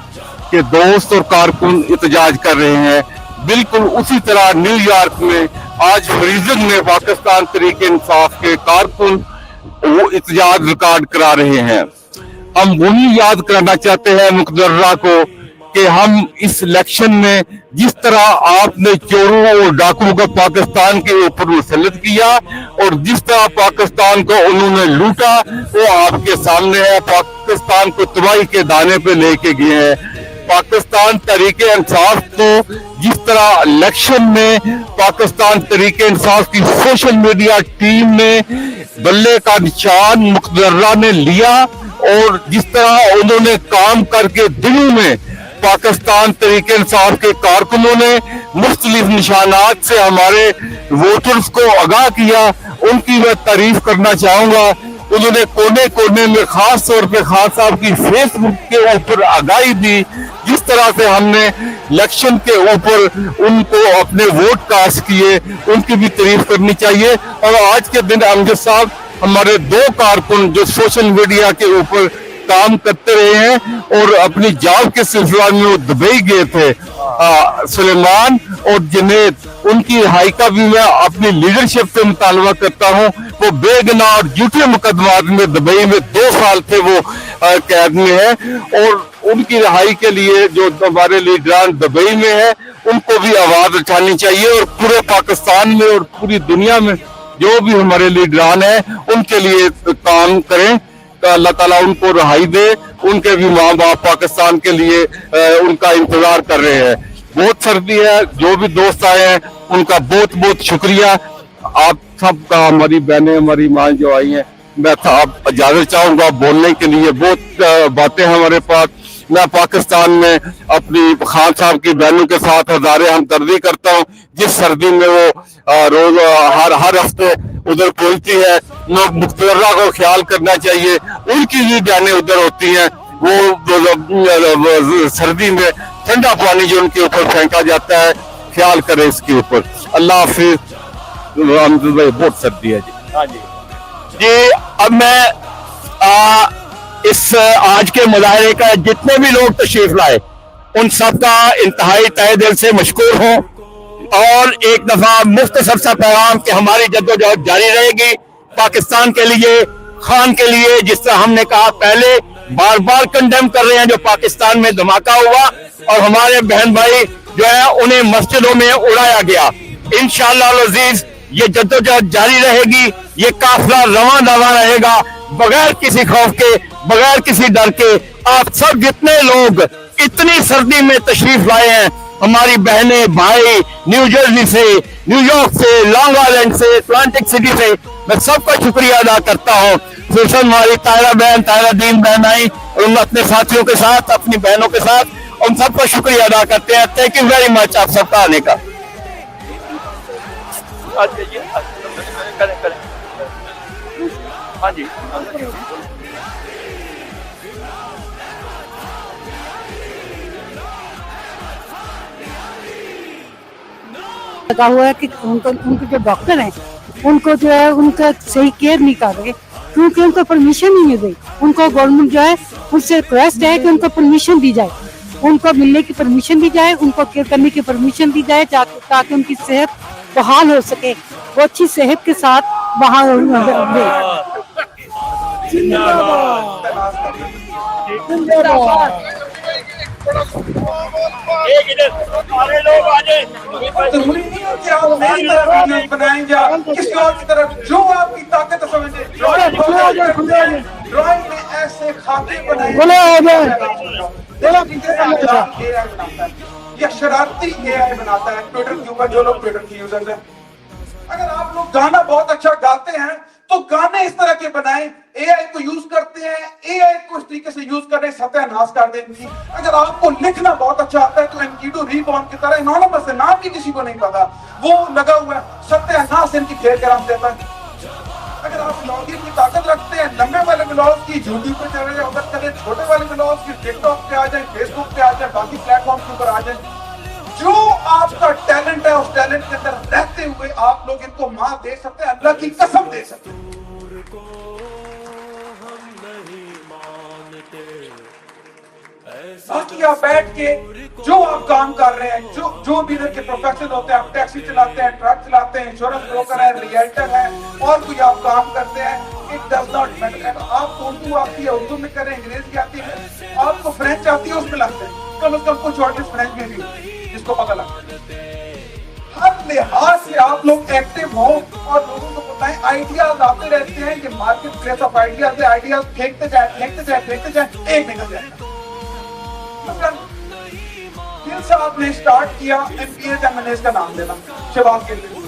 के दोस्त और कारकुन एहतजाज कर रहे हैं। बिल्कुल उसी तरह न्यूयॉर्क में आज फ्रीजन में पाकिस्तान तहरीक इंसाफ के कारकुन वो एहतजाज रिकॉर्ड करा रहे हैं। हम वही याद कराना चाहते हैं मुक़र्ररा को कि हम इस इलेक्शन में जिस तरह आपने चोरों और डाकुओं को पाकिस्तान के ऊपर मुसल्लत किया और जिस तरह पाकिस्तान को उन्होंने लूटा, वो आपके सामने है। पाकिस्तान को तबाही के दाने पे लेके गए हैं। पाकिस्तान तहरीक इंसाफ को जिस तरह इलेक्शन में पाकिस्तान तहरीक इंसाफ की सोशल मीडिया टीम ने बल्ले का निशान मुक़र्ररा ने लिया और जिस तरह उन्होंने काम करके दिनों में पाकिस्तान तहरीक इंसाफ के कारकुनों ने मुख्तलिफ निशानात से हमारे वोटर्स को आगाह किया, उनकी मैं तारीफ करना चाहूंगा। उन्होंने कोने कोने में खास तौर पे खान साहब की फेसबुक के ऊपर आगाही दी। जिस तरह से हमने इलेक्शन के ऊपर उनको अपने वोट कास्ट किए, उनकी भी तारीफ करनी चाहिए। और आज के दिन अमजद साहब हमारे 2 कारकुन जो सोशल मीडिया के ऊपर काम करते रहे हैं और अपनी जॉब के सिलसिले में वो दुबई गए थे, सुलेमान और जुनैद, उनकी रिहाई का भी मैं अपनी लीडरशिप से मुतालबा करता हूं। वो बेगुनाह और झूठे मुकदमात में दुबई में 2 साल थे वो कैद में है और उनकी रिहाई के लिए जो हमारे लीडरान दुबई में है उनको भी आवाज उठानी चाहिए, और पूरे पाकिस्तान में और पूरी दुनिया में जो भी हमारे लीडरान हैं उनके लिए काम करें। अल्लाह ताला उनको रिहाई दे। उनके भी माँ बाप पाकिस्तान के लिए उनका इंतजार कर रहे हैं। बहुत सर्दी है, जो भी दोस्त आए हैं उनका बहुत बहुत शुक्रिया। आप सबका, हमारी बहनें, हमारी माँ जो आई हैं, मैं आप इजाजत चाहूंगा बोलने के लिए। बहुत बातें हैं हमारे पास। मैं पाकिस्तान में अपनी खान साहब की बहनों के साथ हजारे हमदर्दी करता हूँ। जिस सर्दी में वो रोज हर हफ्ते उधर पहुंचती है, मुख्तरा को ख्याल करना चाहिए। उनकी भी बहनें उधर होती हैं, वो सर्दी में ठंडा पानी जो उनके ऊपर फेंका जाता है, ख्याल करें इसके ऊपर। अल्लाह हाफिज। बहुत सर्दी है जी। हाँ जी। अब मैं इस आज के मुजाहरे का जितने भी लोग तशरीफ लाए उन सब का इंतहाई तहे दिल से मशकूर हूँ, और एक दफा मुख्तसर सा पैगाम कि हमारी जद्दोजहद जारी रहेगी पाकिस्तान के लिए, खान के लिए। जिस तरह हमने कहा पहले, बार बार कंडेम कर रहे हैं जो पाकिस्तान में धमाका हुआ और हमारे बहन भाई जो है उन्हें मस्जिदों में उड़ाया गया। इंशाअल्लाह अज़ीज ये जद्दोजहद जारी रहेगी, ये काफिला रवां दवा रहेगा, बगैर किसी खौफ के, बगैर किसी डर के। आप सब जितने लोग इतनी सर्दी में तशरीफ लाए हैं, हमारी बहनें भाई न्यू जर्सी से, न्यूयॉर्क से, लॉन्ग आइलैंड से, अटलांटिक सिटी से, मैं सबका शुक्रिया अदा करता हूँ। फिर हमारी तायरा बहन, तायरा दीन बहन आई और उन अपने साथियों के साथ, अपनी बहनों के साथ, उन सबका शुक्रिया अदा करते हैं। थैंक यू वेरी मच आप सबका आने का। हाँ जी। लगा हुआ है कि उनके जो डॉक्टर हैं उनको जो है उनका सही केयर नहीं कर रहे, क्योंकि उनको परमिशन नहीं मिल रही। उनको गवर्नमेंट जो है उनसे रिक्वेस्ट है कि उनको परमिशन दी जाए, उनको मिलने की परमिशन दी जाए, उनको केयर करने की परमिशन दी जाए, ताकि उनकी सेहत बहाल हो सके, वो अच्छी सेहत के साथ बहाल हो। सारे लोग आ जाए। जरूरी नहीं है कि आप मेरी तरफ वीडियोस बनाएं या किसी और की तरफ, जो आपकी ताकत समझे। ड्राइंग में ऐसे खाते बनाए या शरारती एआई बनाता है ट्विटर के ऊपर, जो लोग ट्विटर के यूजर्स हैं। अगर आप लोग गाना बहुत अच्छा गाते हैं तो गाने इस तरह के बनाएं, एआई को यूज करते हैं, एआई को इस तरीके से यूज कर रहे हैं, सत्यानाश कर देंगे। अगर आपको लिखना बहुत अच्छा आता है तो एनकीडो रीबॉर्न की तरह एनोनिमस है, नाम भी किसी को नहीं पता, वो लगा हुआ है, सत्यानाश इनकी फेर कराम देता है। अगर आप ब्लॉगिंग की ताकत रखते हैं, लंबे वाले ब्लॉग की यूट्यूब पे चले जाए, उधर चले, छोटे वाले ब्लॉग की टिकटॉक पे आ जाए, फेसबुक पे आ जाए, बाकी प्लेटफॉर्म के ऊपर आ जाए। जो आपका टैलेंट है उस टैलेंट के अंदर रहते हुए आप लोग इनको मां दे सकते हैं, अल्लाह की कसम दे सकते हैं। बाकी आप बैठ के जो आप काम कर रहे हैं, जो भी इधर के प्रोफेशनल होते हैं, आप टैक्सी चलाते हैं, ट्रक चलाते हैं, इंश्योरेंस ब्रोकर है, रियल्टर है, और कोई आप काम करते हैं, इट डज नॉट मैटर। आप उर्दू आती है उर्दू में करें, अंग्रेजी आती है, आपको फ्रेंच आती है उसमें लगते हैं, कम से कम कुछ और फ्रेंच में भी जिसको पता लगता है। हर लिहाज से आप लोग एक्टिव हो और लोगों को बताएं। आइडियाज आते रहते हैं, ये मार्केट प्लेस ऑफ आइडियाज है, आइडियाज फेंकते जाए, एक निकल जाएगा। दिल से आपने स्टार्ट किया एमपीएस एमएनएस का नाम देना शबाब के लिए।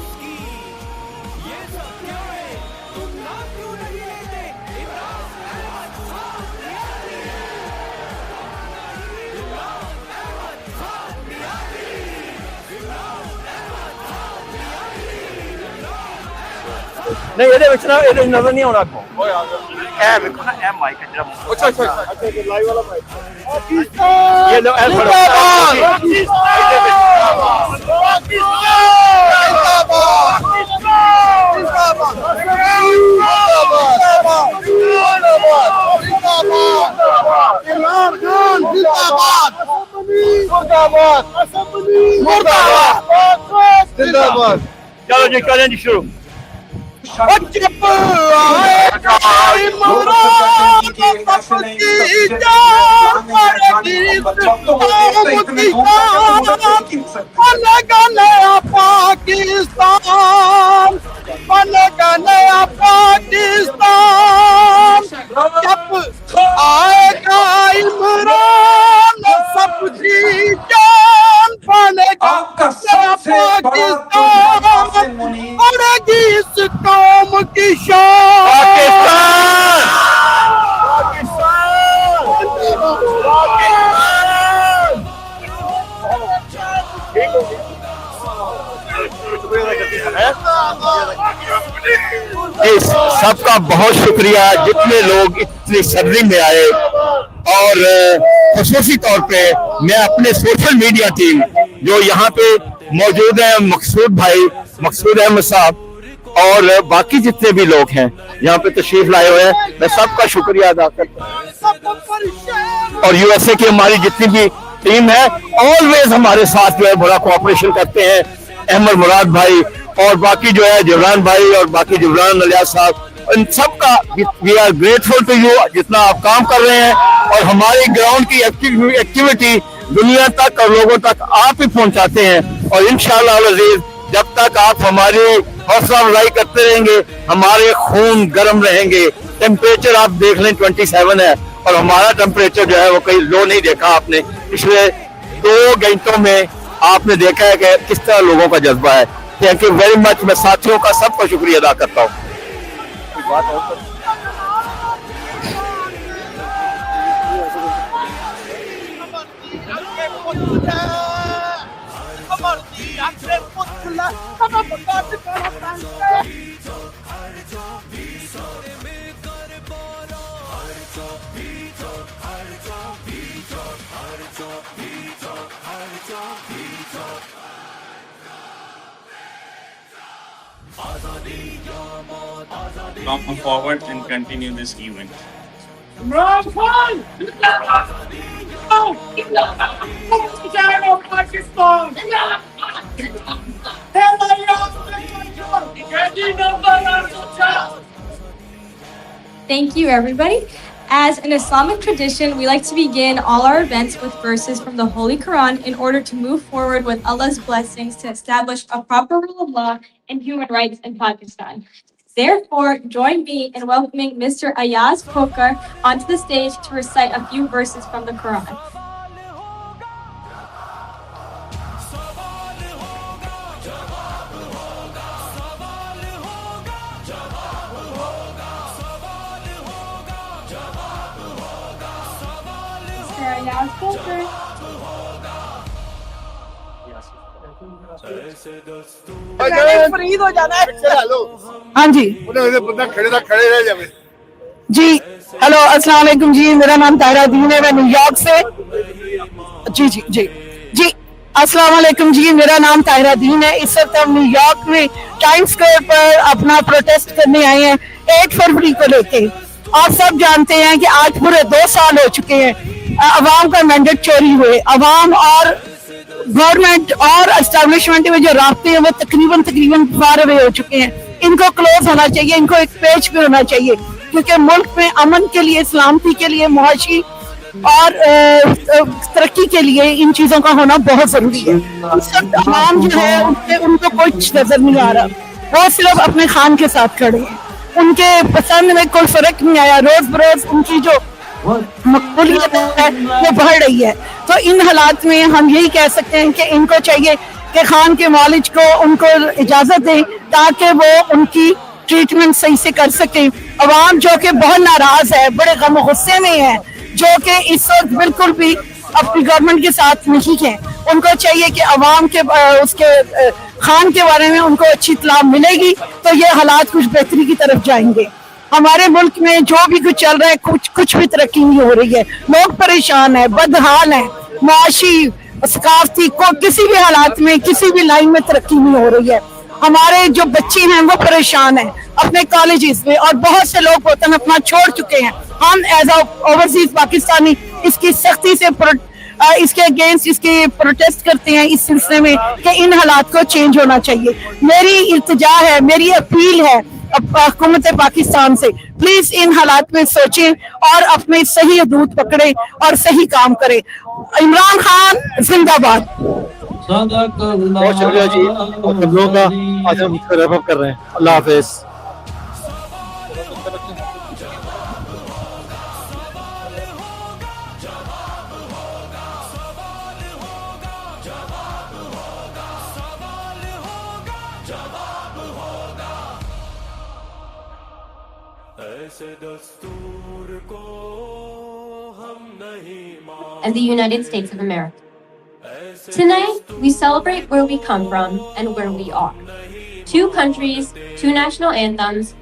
नहीं ये नजर नहीं होना आपको, ए देखो ना, ए माइक है जरा। अच्छा लाइव वाला माइक ये लो, ए चलो जी करें जी शुरू। मतलब तो वो देश तो इतने दूर तक है तो मुझे देख ही नहीं सकते। बनेगा नया पाकिस्तान, बनेगा नया पाकिस्तान, जब आएगा इमरान सबकी जान, बनेगा आपका नया सबसे बड़ा पाकिस्तान, बढ़ेगी इस कौम की शान। सबका बहुत शुक्रिया जितने लोग इतनी सर्दी में आए, और खसूसी तौर पे मैं अपने सोशल मीडिया टीम जो यहाँ पे मौजूद है, मकसूद अहमद साहब और बाकी जितने भी लोग हैं यहाँ पे तशरीफ लाए हुए हैं, मैं सबका शुक्रिया अदा करता हूँ। और यूएसए की हमारी जितनी भी टीम है ऑलवेज हमारे साथ जो है बड़ा कोऑपरेशन करते हैं, अहमद मुराद भाई और बाकी जो है जिब्रान भाई और बाकी जिब्रान अलियास साहब, इन सब का we are grateful to you जितना आप काम कर रहे हैं, और हमारी ग्राउंड की एक्टिविटी दुनिया तक और लोगों तक आप ही पहुंचाते हैं। और इंशाअल्लाह अज़ीज जब तक आप हमारी हौसला अफजाई करते रहेंगे, हमारे खून गर्म रहेंगे। टेम्परेचर आप देख लें 27 है, और हमारा टेम्परेचर जो है वो कहीं लो नहीं देखा आपने पिछले 2 घंटों में। आपने देखा है कि किस तरह लोगों का जज्बा है। Thank you very much. मैं साथियों का सबका शुक्रिया अदा करता हूँ। Come forward and continue this event. Imran Khan! Pakistan! Thank you, everybody. As an Islamic tradition, we like to begin all our events with verses from the Holy Quran in order to move forward with Allah's blessings to establish a proper rule of law and human rights in Pakistan. Therefore, join me in welcoming Mr. Ayaz Khokar onto the stage to recite a few verses from the Quran. Mr. Ayaz Khokar. Farid हो जाना है। हाँ जी जी, hello अस्सलाम वालेकुम जी, मेरा नाम ताहिरा-दीन है, मैं न्यूयॉर्क से। जी जी जी जी, अस्सलाम वालेकुम जी, मेरा नाम ताहिरा-दीन है। इस वक्त हम न्यूयॉर्क में टाइम स्क्वायर पर अपना प्रोटेस्ट करने आए हैं 8 फरवरी को लेके। आप सब जानते हैं कि आज पूरे 2 साल हो चुके हैं अवाम का मैंडेट चोरी हुए। अवाम और गवर्नमेंट और एस्टेब्लिशमेंट में जो रास्ते हैं वो तकरीबन फार अवे हो चुके हैं। इनको क्लोज होना चाहिए, इनको एक पेज पे होना चाहिए, क्योंकि मुल्क में अमन के लिए, सलामती के लिए, मुआशी और तरक्की के लिए इन चीजों का होना बहुत जरूरी है। इस वक्त अवाम जो है उनको कुछ नजर नहीं आ रहा, वो सिर्फ अपने खान के साथ खड़े हैं, उनके पसंद में कोई फर्क नहीं आया। रोज बरोज उनकी जो मकबूलियत है वो बढ़ रही है। तो इन हालात में हम यही कह सकते हैं कि इनको चाहिए कि खान के मालिक को उनको इजाजत दें ताकि वो उनकी ट्रीटमेंट सही से कर सके। अवाम जो कि बहुत नाराज है, बड़े गम गुस्से में है, जो कि इस वक्त बिल्कुल भी अपनी गवर्नमेंट के साथ नहीं है, उनको चाहिए कि अवाम के उसके खान के बारे में उनको अच्छी इत्तला मिलेगी तो ये हालात कुछ बेहतरी की तरफ जाएंगे। हमारे मुल्क में जो भी कुछ चल रहा है कुछ भी तरक्की नहीं हो रही है, लोग परेशान है, बदहाल है, माशी सकाफती को किसी भी हालात में किसी भी लाइन में तरक्की नहीं हो रही है। हमारे जो बच्चे हैं वो परेशान हैं अपने कॉलेजेस में, और बहुत से लोग वतन अपना छोड़ चुके हैं। हम एज ओवरसीज पाकिस्तानी इसकी सख्ती से इसके अगेंस्ट इसके प्रोटेस्ट करते हैं इस सिलसिले में कि इन हालात को चेंज होना चाहिए। मेरी इल्तिजा है, मेरी अपील है हुकूमत पाकिस्तान से। प्लीज इन हालात में सोचें और अपने सही हदूद पकड़े और सही काम करें। इमरान खान जिंदाबाद। बहुत शुक्रिया जी, और सब लोगों का आज हम इसको रैप अप कर रहे हैं। अल्लाह हाफिज। And the United States of America. Tonight, we celebrate where we come from and where we are. 2 countries, 2 national anthems,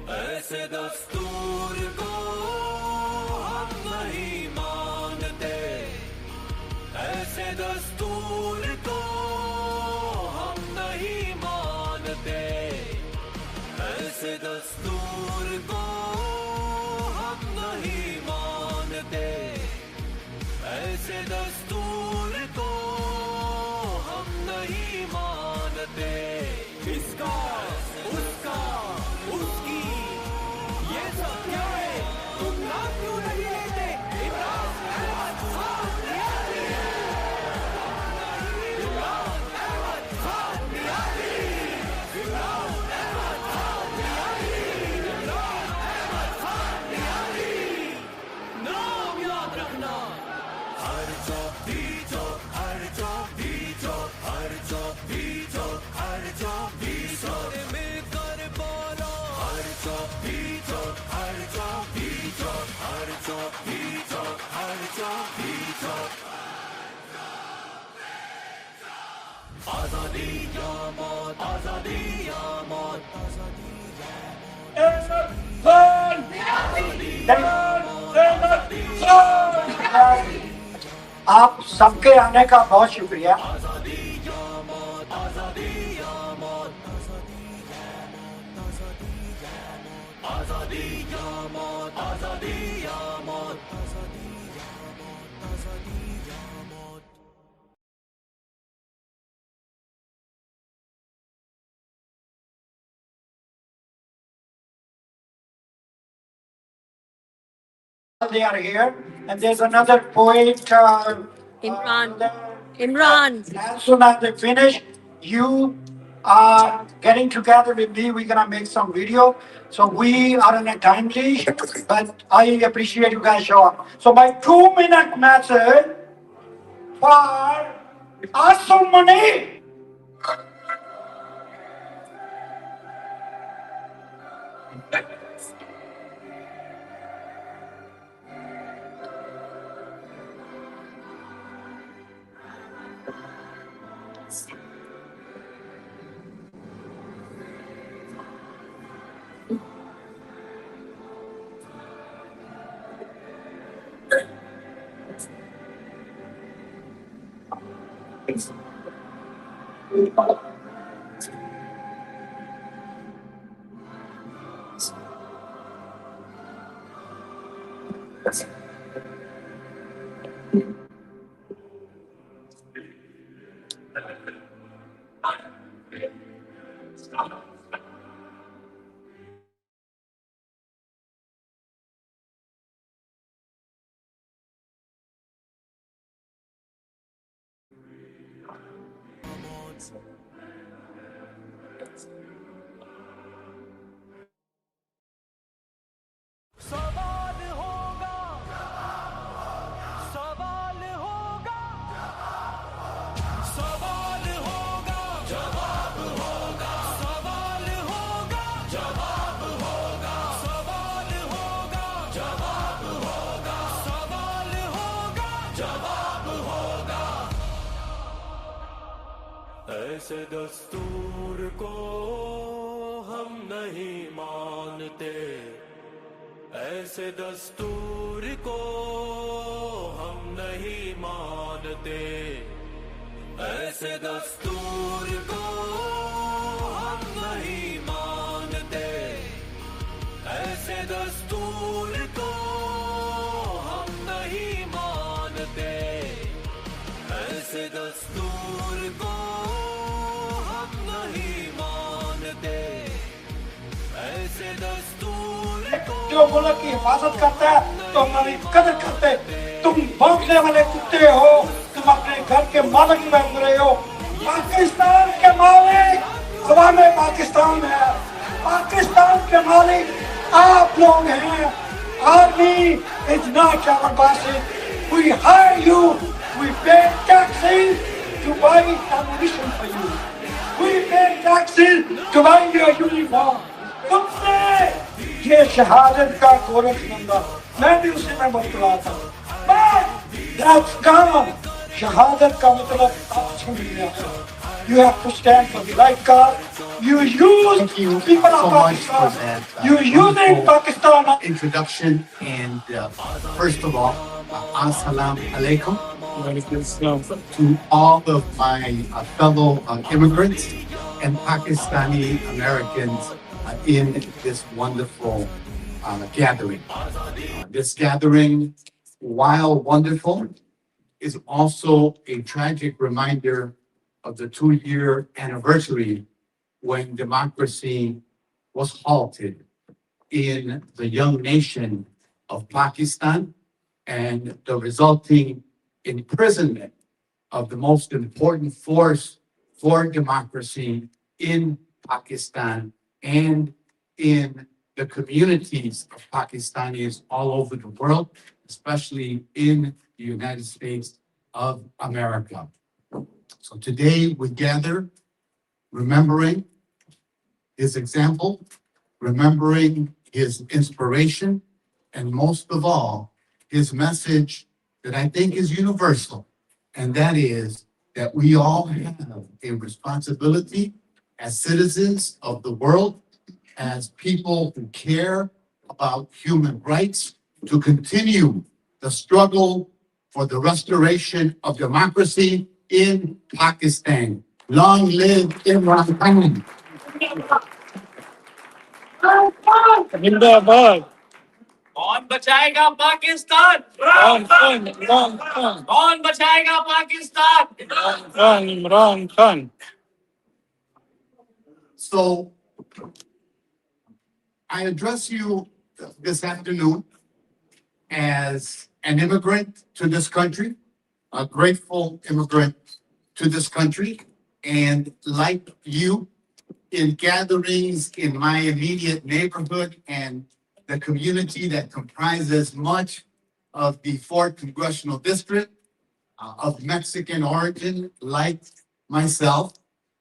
आप सबके आने का बहुत शुक्रिया। They are here, and there's another poet. Imran. As soon as they finish, you are getting together with me. We're gonna make some video. So we are on a time leash, but I appreciate you guys show up. So my 2-minute message for Asumani. ऐसे दस्तूर को हम नहीं मानते, ऐसे दस्तूर को हम नहीं मानते, ऐसे दस्तूर को हम नहीं मानते, ऐसे दस्तूर को हम नहीं मानते, ऐसे दस्तूर को हम नहीं मानते, ऐसे जो मुल्क की हिफाजत करता है तो हमारी कदर करते। तुम भौंकने वाले कुत्ते हो, तुम अपने घर के मालिक बन रहे हो। पाकिस्तान के मालिक अवामे पाकिस्तान है, पाकिस्तान के मालिक आप लोग हैं। Army is not our bosses. We hire you, we pay taxes to buy ammunition for you. We pay taxes to buy your uniform. तुमने ये शहादत का कोरस बंदा, मैं भी उसी में मुब्तला था। That's gone. शहादत का मतलब आप सुन लिया। You have to stand for the right cause. You use people of Pakistan. You using Pakistan. Introduction and first of all, assalamu alaikum to all of my fellow immigrants and Pakistani Americans in this wonderful gathering. This gathering, while wonderful, is also a tragic reminder of the 2-year anniversary when democracy was halted in the young nation of Pakistan and the resulting imprisonment of the most important force for democracy in Pakistan and in the communities of Pakistanis all over the world, especially in the United States of America. So today we gather remembering his example, remembering his inspiration, and most of all, his message that I think is universal, and that is that we all have a responsibility as citizens of the world, as people who care about human rights, to continue the struggle for the restoration of democracy in Pakistan. Long live Imran Khan. जिंदाबाद। कौन बचाएगा पाकिस्तान? कौन बचाएगा Pakistan? Imran Khan. So I address you this afternoon as an immigrant to this country, a grateful immigrant to this country, and like you, in gatherings in my immediate neighborhood and the community that comprises much of the 4th Congressional District of Mexican origin, like myself,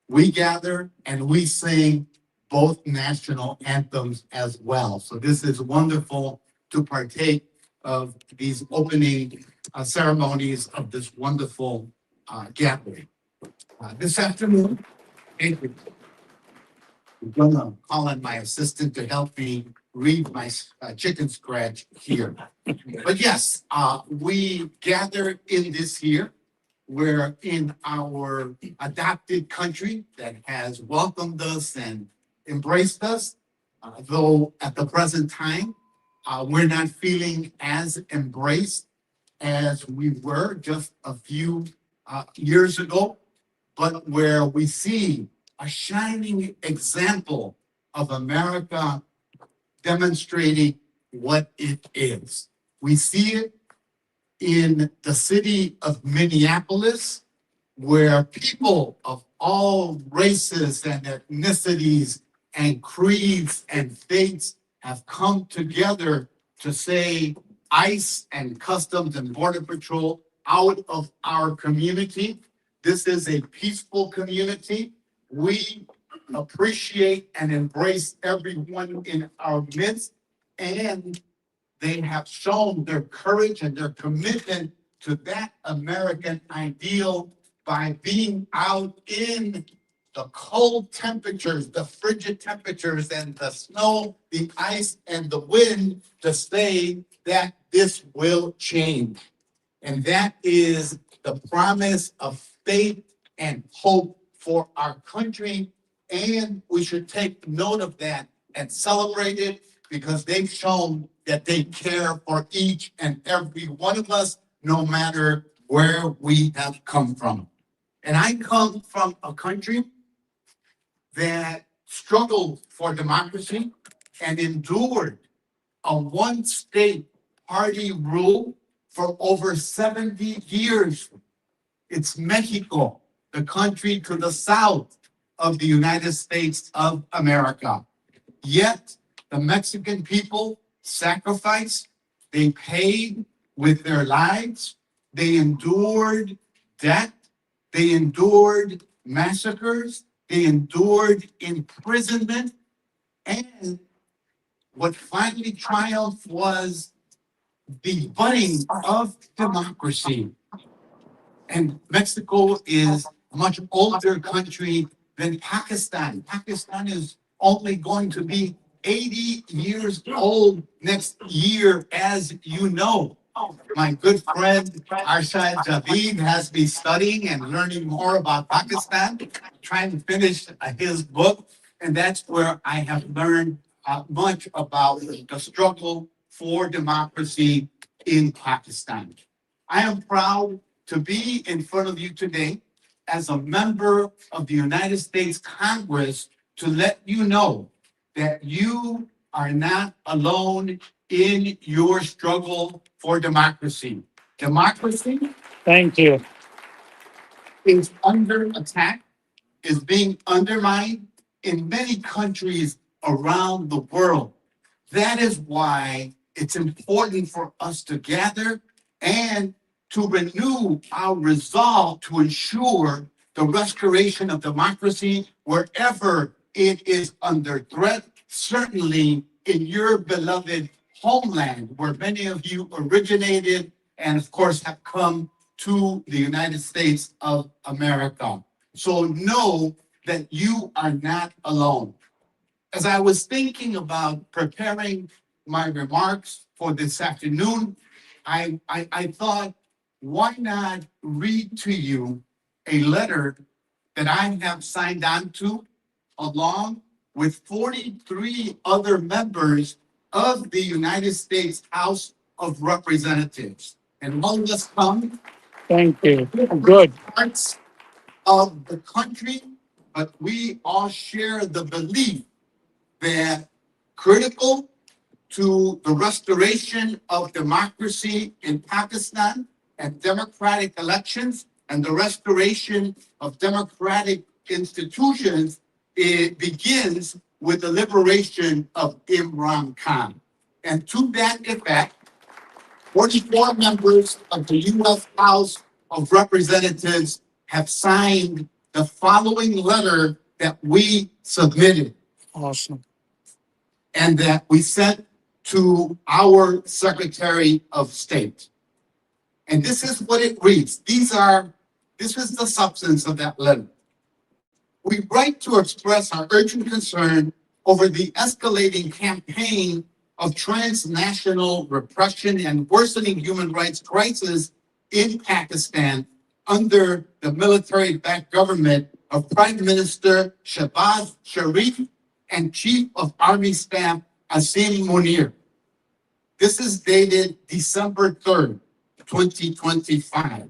we gather and we sing both national anthems as well. So this is wonderful to partake of these opening ceremonies of this wonderful gathering. This afternoon, thank you. I'm gonna call on my assistant to help me read my chicken scratch here. But yes, we gather in this year. We're in our adopted country that has welcomed us and embraced us, though at the present time, we're not feeling as embraced as we were just a few years ago, but where we see a shining example of America demonstrating what it is. We see it in the city of Minneapolis, where people of all races and ethnicities and creeds and faiths have come together to say ICE and Customs and Border Patrol out of our community. This is a peaceful community. We appreciate and embrace everyone in our midst, and they have shown their courage and their commitment to that American ideal by being out in the cold temperatures, the frigid temperatures, and the snow, the ice, and the wind to say that this will change. And that is the promise of faith and hope for our country. And we should take note of that and celebrate it, because they've shown that they care for each and every one of us, no matter where we have come from. And I come from a country that struggled for democracy, and endured a one-state party rule for over 70 years. It's Mexico, the country to the south of the United States of America. Yet the Mexican people sacrificed, they paid with their lives, they endured death, they endured massacres, they endured imprisonment, and what finally triumphed was the budding of democracy. And Mexico is a much older country than Pakistan. Pakistan is only going to be 80 years old next year, as you know. My good friend Arshad Javid has been studying and learning more about Pakistan, trying to finish his book, and that's where I have learned much about the struggle for democracy in Pakistan. I am proud to be in front of you today as a member of the United States Congress to let you know that you are not alone in your struggle for democracy. Democracy, thank you, is under attack, is being undermined in many countries around the world. That is why it's important for us to gather and to renew our resolve to ensure the restoration of democracy wherever it is under threat, certainly in your beloved homeland, where many of you originated and, of course, have come to the United States of America. So know that you are not alone. As I was thinking about preparing my remarks for this afternoon, I thought, why not read to you a letter that I have signed on to, along with 43 other members of the United States House of Representatives. And all of us come. Thank you. Good. Parts of the country, but we all share the belief that critical to the restoration of democracy in Pakistan and democratic elections and the restoration of democratic institutions, it begins with the liberation of Imran Khan. And to that effect, 44 members of the U.S. House of Representatives have signed the following letter that we submitted. Awesome. And that we sent to our Secretary of State. And this is what it reads. This is the substance of that letter. We write to express our urgent concern over the escalating campaign of transnational repression and worsening human rights crisis in Pakistan under the military-backed government of Prime Minister Shehbaz Sharif and Chief of Army Staff Asim Munir. This is dated December 3rd, 2025.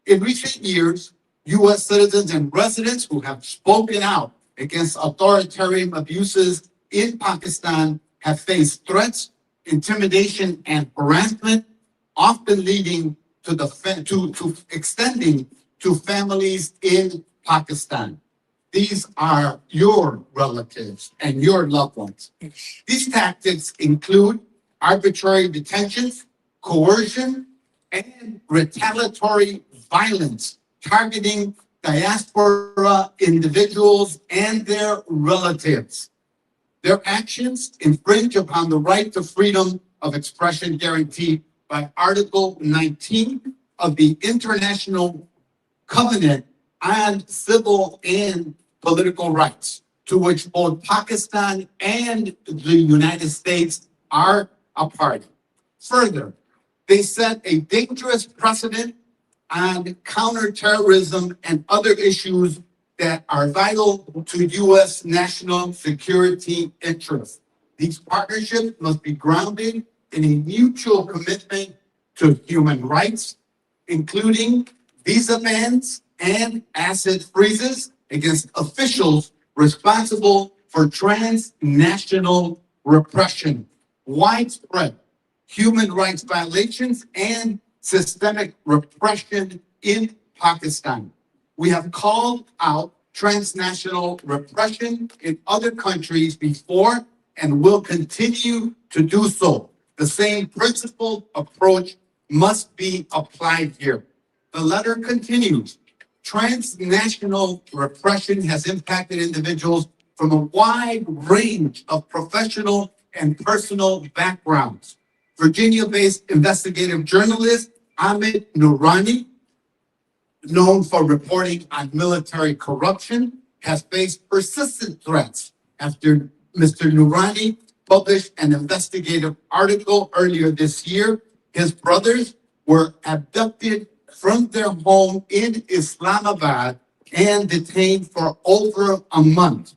In recent years, U.S. citizens and residents who have spoken out against authoritarian abuses in Pakistan have faced threats, intimidation, and harassment, often leading to extending to families in Pakistan. These are your relatives and your loved ones. These tactics include arbitrary detentions, coercion, and retaliatory violence targeting diaspora individuals and their relatives. Their actions infringe upon the right to freedom of expression guaranteed by Article 19 of the International Covenant on Civil and Political Rights, to which both Pakistan and the United States are a party. Further, they set a dangerous precedent on counterterrorism and other issues that are vital to U.S. national security interests. These partnerships must be grounded in a mutual commitment to human rights, including visa bans and asset freezes against officials responsible for transnational repression, widespread human rights violations, and systemic repression in Pakistan. We have called out transnational repression in other countries before and will continue to do so. The same principled approach must be applied here. The letter continues. Transnational repression has impacted individuals from a wide range of professional and personal backgrounds. Virginia-based investigative journalist Ahmed Noorani, known for reporting on military corruption, has faced persistent threats after Mr. Noorani published an investigative article earlier this year. His brothers were abducted from their home in Islamabad and detained for over a month.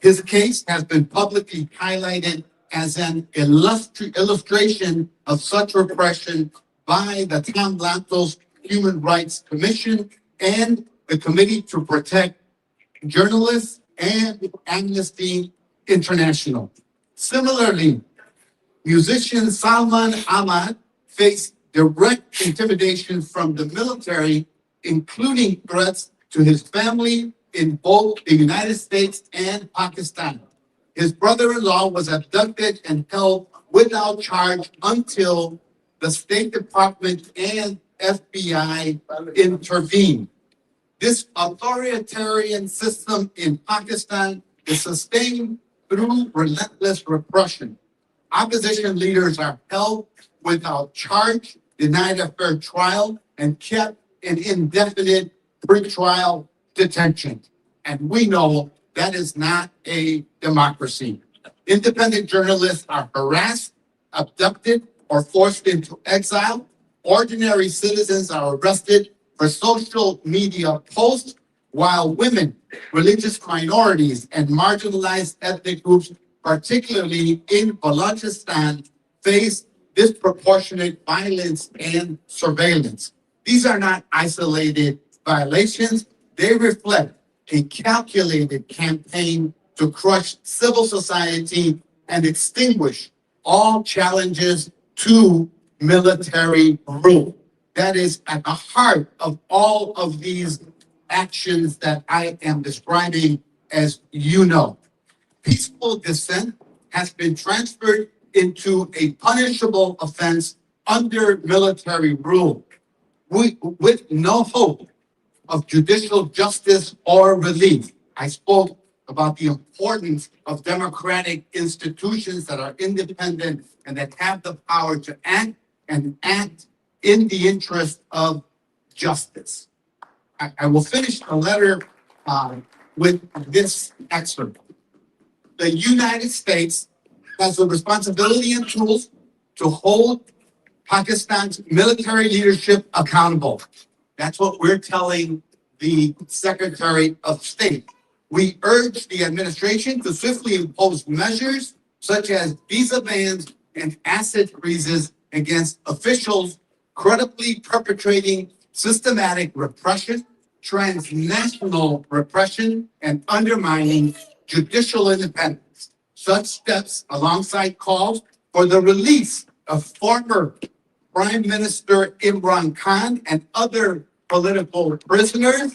His case has been publicly highlighted as an illustration of such repression by the Tom Lantos Human Rights Commission and the Committee to Protect Journalists and Amnesty International. Similarly, musician Salman Ahmad faced direct intimidation from the military, including threats to his family in both the United States and Pakistan. His brother-in-law was abducted and held without charge until the State Department and FBI intervened. This authoritarian system in Pakistan is sustained through relentless repression. Opposition leaders are held without charge, denied a fair trial, and kept in indefinite pretrial detention. And we know that is not a democracy. Independent journalists are harassed, abducted, or forced into exile. Ordinary citizens are arrested for social media posts, while women, religious minorities, and marginalized ethnic groups, particularly in Balochistan, face disproportionate violence and surveillance. These are not isolated violations. They reflect a calculated campaign to crush civil society and extinguish all challenges to military rule. That is at the heart of all of these actions that I am describing, as you know. Peaceful dissent has been transferred into a punishable offense under military rule, with no hope of judicial justice or relief. I spoke about the importance of democratic institutions that are independent and that have the power to act and act in the interest of justice. I will finish the letter with this excerpt. The United States has the responsibility and tools to hold Pakistan's military leadership accountable. That's what we're telling the Secretary of State. We urge the administration to swiftly impose measures such as visa bans and asset freezes against officials credibly perpetrating systematic repression, transnational repression, and undermining judicial independence. Such steps, alongside calls for the release of former Prime Minister Imran Khan and other political prisoners,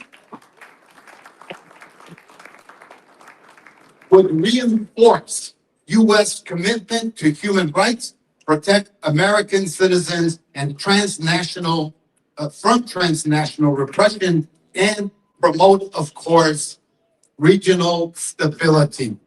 would reinforce U.S. commitment to human rights, protect American citizens and from transnational repression, and promote, of course, regional stability.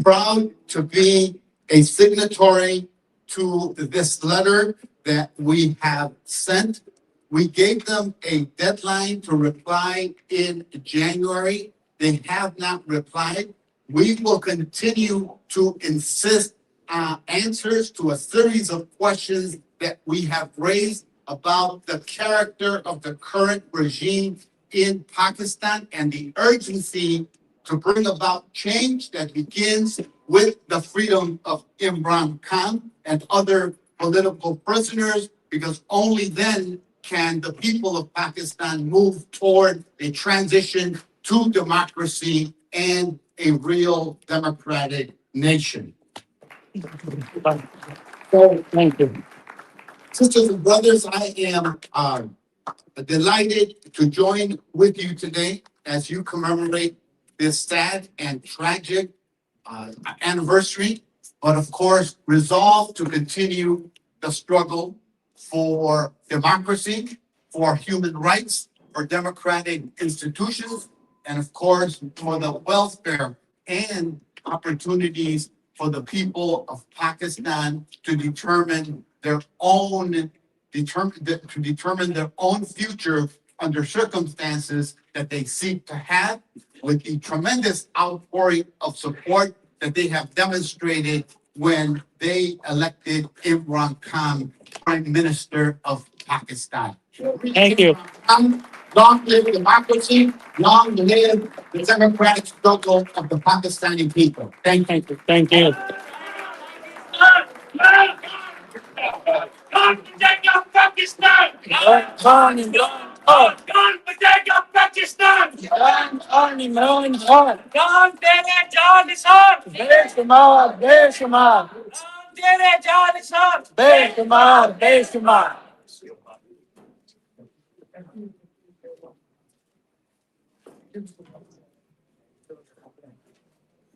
Proud to be a signatory to this letter that we have sent. We gave them a deadline to reply in January. They have not replied. We will continue to insist on answers to a series of questions that we have raised about the character of the current regime in Pakistan and the urgency to bring about change that begins with the freedom of Imran Khan and other political prisoners, because only then can the people of Pakistan move toward a transition to democracy and a real democratic nation. So, thank you. Sisters and brothers, I am delighted to join with you today as you commemorate this sad and tragic anniversary, but of course, resolved to continue the struggle for democracy, for human rights, for democratic institutions, and of course, for the welfare and opportunities for the people of Pakistan to determine their own future under circumstances that they seek to have, with the tremendous outpouring of support that they have demonstrated when they elected Imran Khan Prime Minister of Pakistan. Thank you. Long live democracy, long live the democratic struggle of the Pakistani people. Thank you. Thank you. Khan bachega Pakistan! Khan, Imran Khan. Khan bachega Pakistan! Imran Khan. Khan tere jaal nisan! Beshumar, beshumar. Khan tere jaal nisan! Beshumar, beshumar.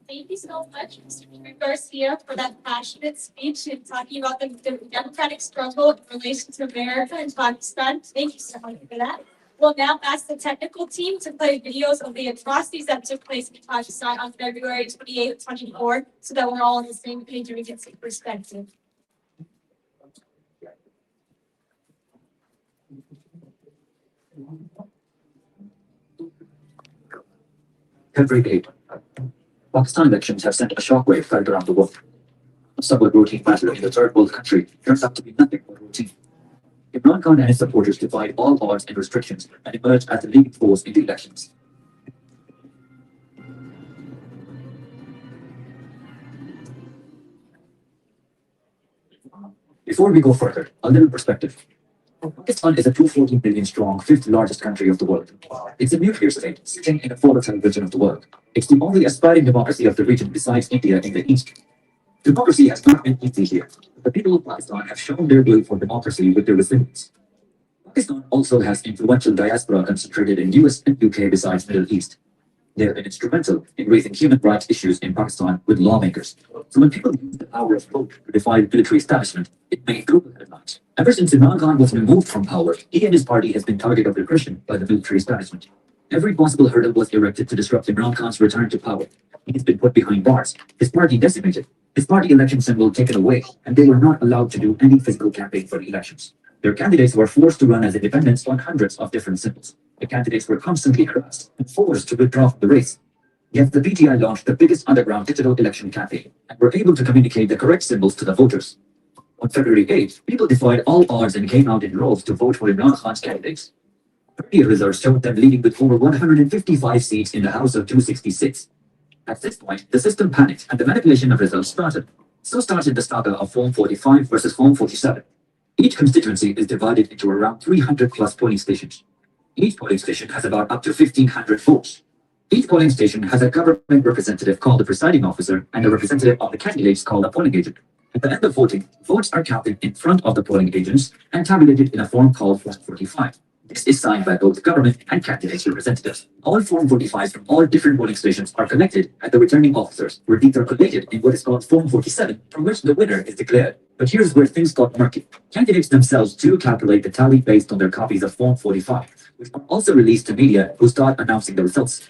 Thank you so much, Mr. Garcia, for that passionate speech and talking about the democratic struggle in relation to America and Pakistan. Thank you so much for that. We'll now ask the technical team to play videos of the atrocities that took place in Pakistan on February 28th, 24, so that we're all on the same page and we get some perspective. February 8. Pakistan elections have sent a shockwave felt around the world. A somewhat routine matter in the third world country turns out to be nothing but routine. Imran Khan and his supporters defied all odds and restrictions and emerged as the leading force in the elections. Before we go further, a little perspective. Pakistan is a 214 billion strong, fifth largest country of the world. It's a nuclear state, sitting in a volatile region of the world. It's the only aspiring democracy of the region besides India in the east. Democracy has not been easy here. The people of Pakistan have shown their will for democracy with their resilience. Pakistan also has influential diaspora concentrated in US and UK besides Middle East. They have been instrumental in raising human rights issues in Pakistan with lawmakers. So when people use the power of vote to defy the military establishment, it made global headlines. Ever since Imran Khan was removed from power, he and his party has been target of repression by the military establishment. Every possible hurdle was erected to disrupt Imran Khan's return to power. He's been put behind bars, his party decimated, his party election symbol taken away, and they were not allowed to do any physical campaign for elections. Their candidates were forced to run as independents on hundreds of different symbols. The candidates were constantly harassed and forced to withdraw from the race. Yet the PTI launched the biggest underground digital election campaign and were able to communicate the correct symbols to the voters. On February 8th, people defied all odds and came out in droves to vote for Imran Khan's candidates. Earlier results showed them leading with over 155 seats in the House of 266. At this point, the system panicked and the manipulation of results started. So started the saga of Form 45 versus Form 47. Each constituency is divided into around 300 plus polling stations. Each polling station has about up to 1,500 votes. Each polling station has a government representative called the presiding officer and a representative of the candidates called a polling agent. At the end of voting, votes are counted in front of the polling agents and tabulated in a form called Form 45. This is signed by both the government and candidates' representatives. All Form 45s from all different polling stations are collected at the returning officers, where these are collated in what is called Form 47, from which the winner is declared. But here's where things got murky. Candidates themselves do calculate the tally based on their copies of Form 45, which are also released to media who start announcing the results.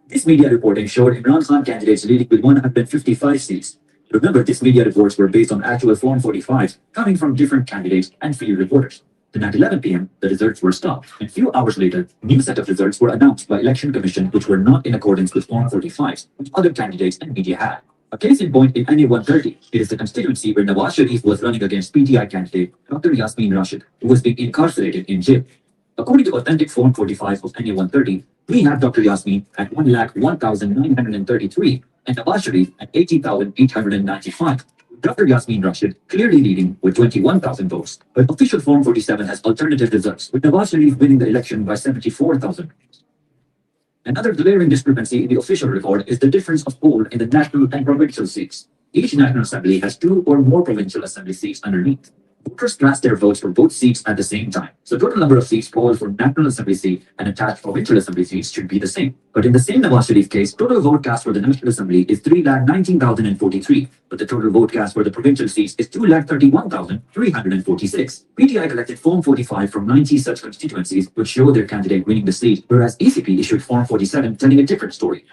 This media reporting showed Imran Khan candidates leading with 155 seats. Remember, these media reports were based on actual Form 45s coming from different candidates and field reporters. Then at 11 p.m., the results were stopped, and a few hours later, new set of results were announced by Election Commission which were not in accordance with Form 45s, which other candidates and media had. A case in point in NA 130, it is the constituency where Nawaz Sharif was running against PTI candidate Dr. Yasmin Rashid, who was being incarcerated in jail. According to authentic Form 45 of NA 130, we have Dr. Yasmin at 1,01,933 and Nawaz Sharif at 80,895. Dr. Yasmin Rashid clearly leading with 21,000 votes, but official Form 47 has alternative results, with Nawaz Sharif winning the election by 74,000. Another glaring discrepancy in the official record is the difference of poll in the national and provincial seats. Each national assembly has 2 or more provincial assembly seats underneath. Voters cast their votes for both seats at the same time. So total number of seats polled for national assembly seat and attached provincial assembly seats should be the same. But in the same Nawaz Sharif case, total vote cast for the national assembly is 3,19,043, but the total vote cast for the provincial seats is 2,31,346. PTI collected Form 45 from 90 such constituencies, which show their candidate winning the seat, whereas ECP issued Form 47 telling a different story.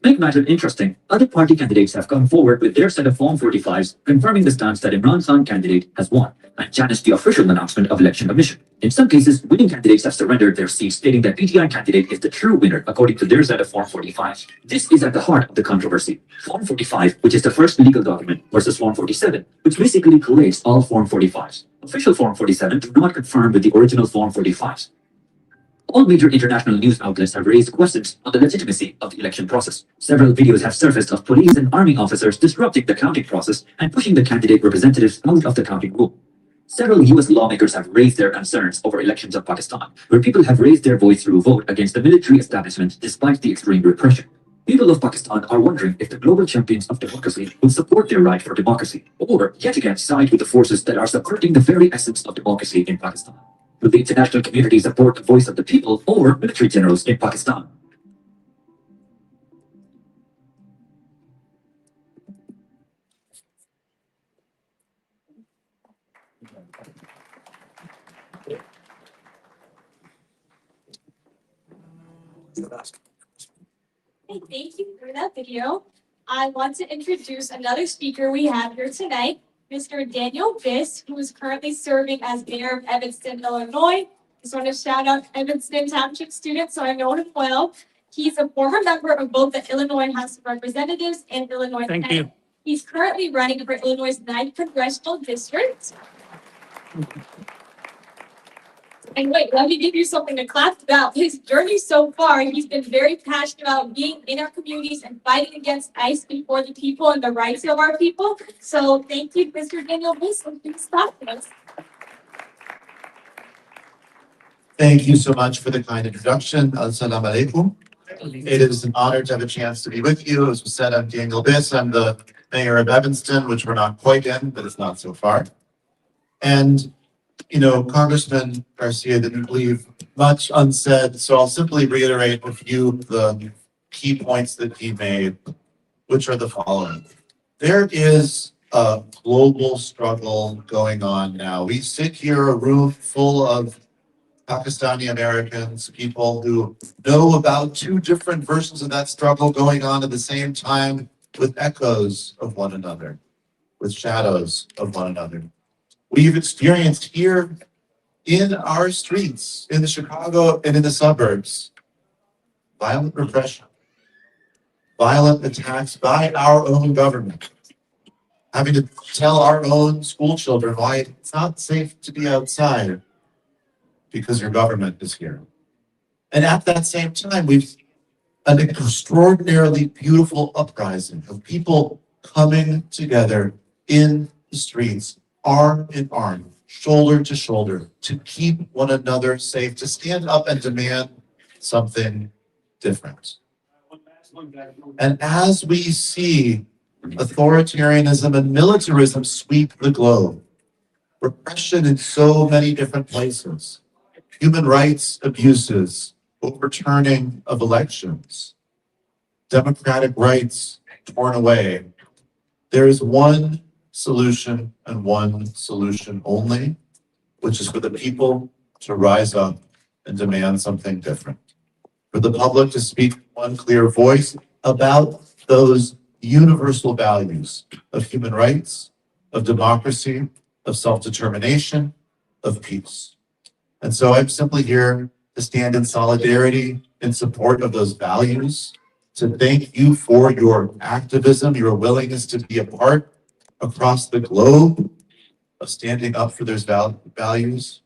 Make matter interesting, other party candidates have come forward with their set of Form 45s confirming the stance that Imran Khan candidate has won and challenged the official announcement of election commission. In some cases, winning candidates have surrendered their seats, stating that PTI candidate is the true winner according to their set of Form 45s. This is at the heart of the controversy. Form 45, which is the first legal document, versus Form 47, which basically collates all Form 45s. Official Form 47 do not confirm with the original Form 45s. All major international news outlets have raised questions on the legitimacy of the election process. Several videos have surfaced of police and army officers disrupting the counting process and pushing the candidate representatives out of the counting room. Several US lawmakers have raised their concerns over elections of Pakistan, where people have raised their voice through vote against the military establishment despite the extreme repression. People of Pakistan are wondering if the global champions of democracy will support their right for democracy, or yet again side with the forces that are subverting the very essence of democracy in Pakistan. Will the international community support the voice of the people or military generals in Pakistan? Hey, thank you for that video. I want to introduce another speaker we have here tonight, Mr. Daniel Biss, who is currently serving as mayor of Evanston, Illinois. Just want to shout out Evanston Township students, so I know him well. He's a former member of both the Illinois House of Representatives and Illinois Thank Senate. you. He's currently running for Illinois' 9th congressional district. And wait, let me give you something to clap about. His journey so far, he's been very passionate about being in our communities and fighting against ICE and for the people and the rights of our people. So thank you, Mr. Daniel Biss, and please stop us. Thank you so much for the kind introduction. Assalamu alaikum. It is an honor to have a chance to be with you. As was said, I'm Daniel Biss. I'm the mayor of Evanston, which we're not quite in, but it's not so far. And you know, Congressman Garcia didn't leave much unsaid, so I'll simply reiterate a few of the key points that he made, which are the following. There is a global struggle going on now. We sit here, a room full of Pakistani Americans, people who know about 2 different versions of that struggle going on at the same time, with echoes of one another, with shadows of one another. We've experienced here in our streets, in the Chicago and in the suburbs, violent repression, violent attacks by our own government, having to tell our own school children why it's not safe to be outside because your government is here. And at that same time, we've an extraordinarily beautiful uprising of people coming together in the streets, arm in arm, shoulder to shoulder, to keep one another safe, to stand up and demand something different. And as we see authoritarianism and militarism sweep the globe, repression in so many different places, human rights abuses, overturning of elections, democratic rights torn away, there is one solution and one solution only, which is for the people to rise up and demand something different. For the public to speak one clear voice about those universal values of human rights, of democracy, of self-determination, of peace. And so I'm simply here to stand in solidarity in support of those values, to thank you for your activism, your willingness to be a part across the globe of standing up for those values,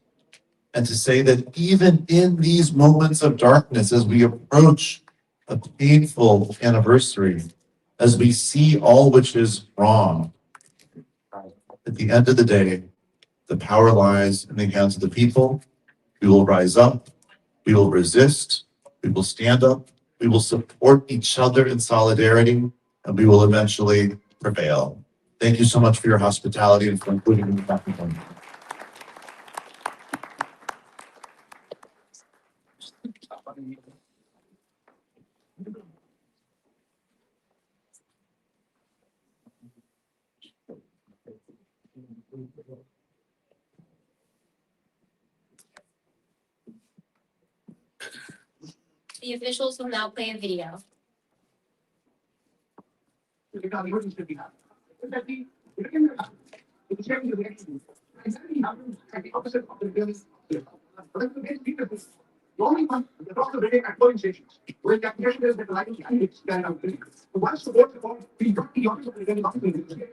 and to say that even in these moments of darkness, as we approach a painful anniversary, as we see all which is wrong, at the end of the day, the power lies in the hands of the people. We will rise up, we will resist, we will stand up, we will support each other in solidarity, and we will eventually prevail. Thank you so much for your hospitality and for including me in the platform. The officials will now play a video. The only one across the British at polling stations, where the application is that the lighting candidates stand out. Once the vote report, we got the office of the returning officer.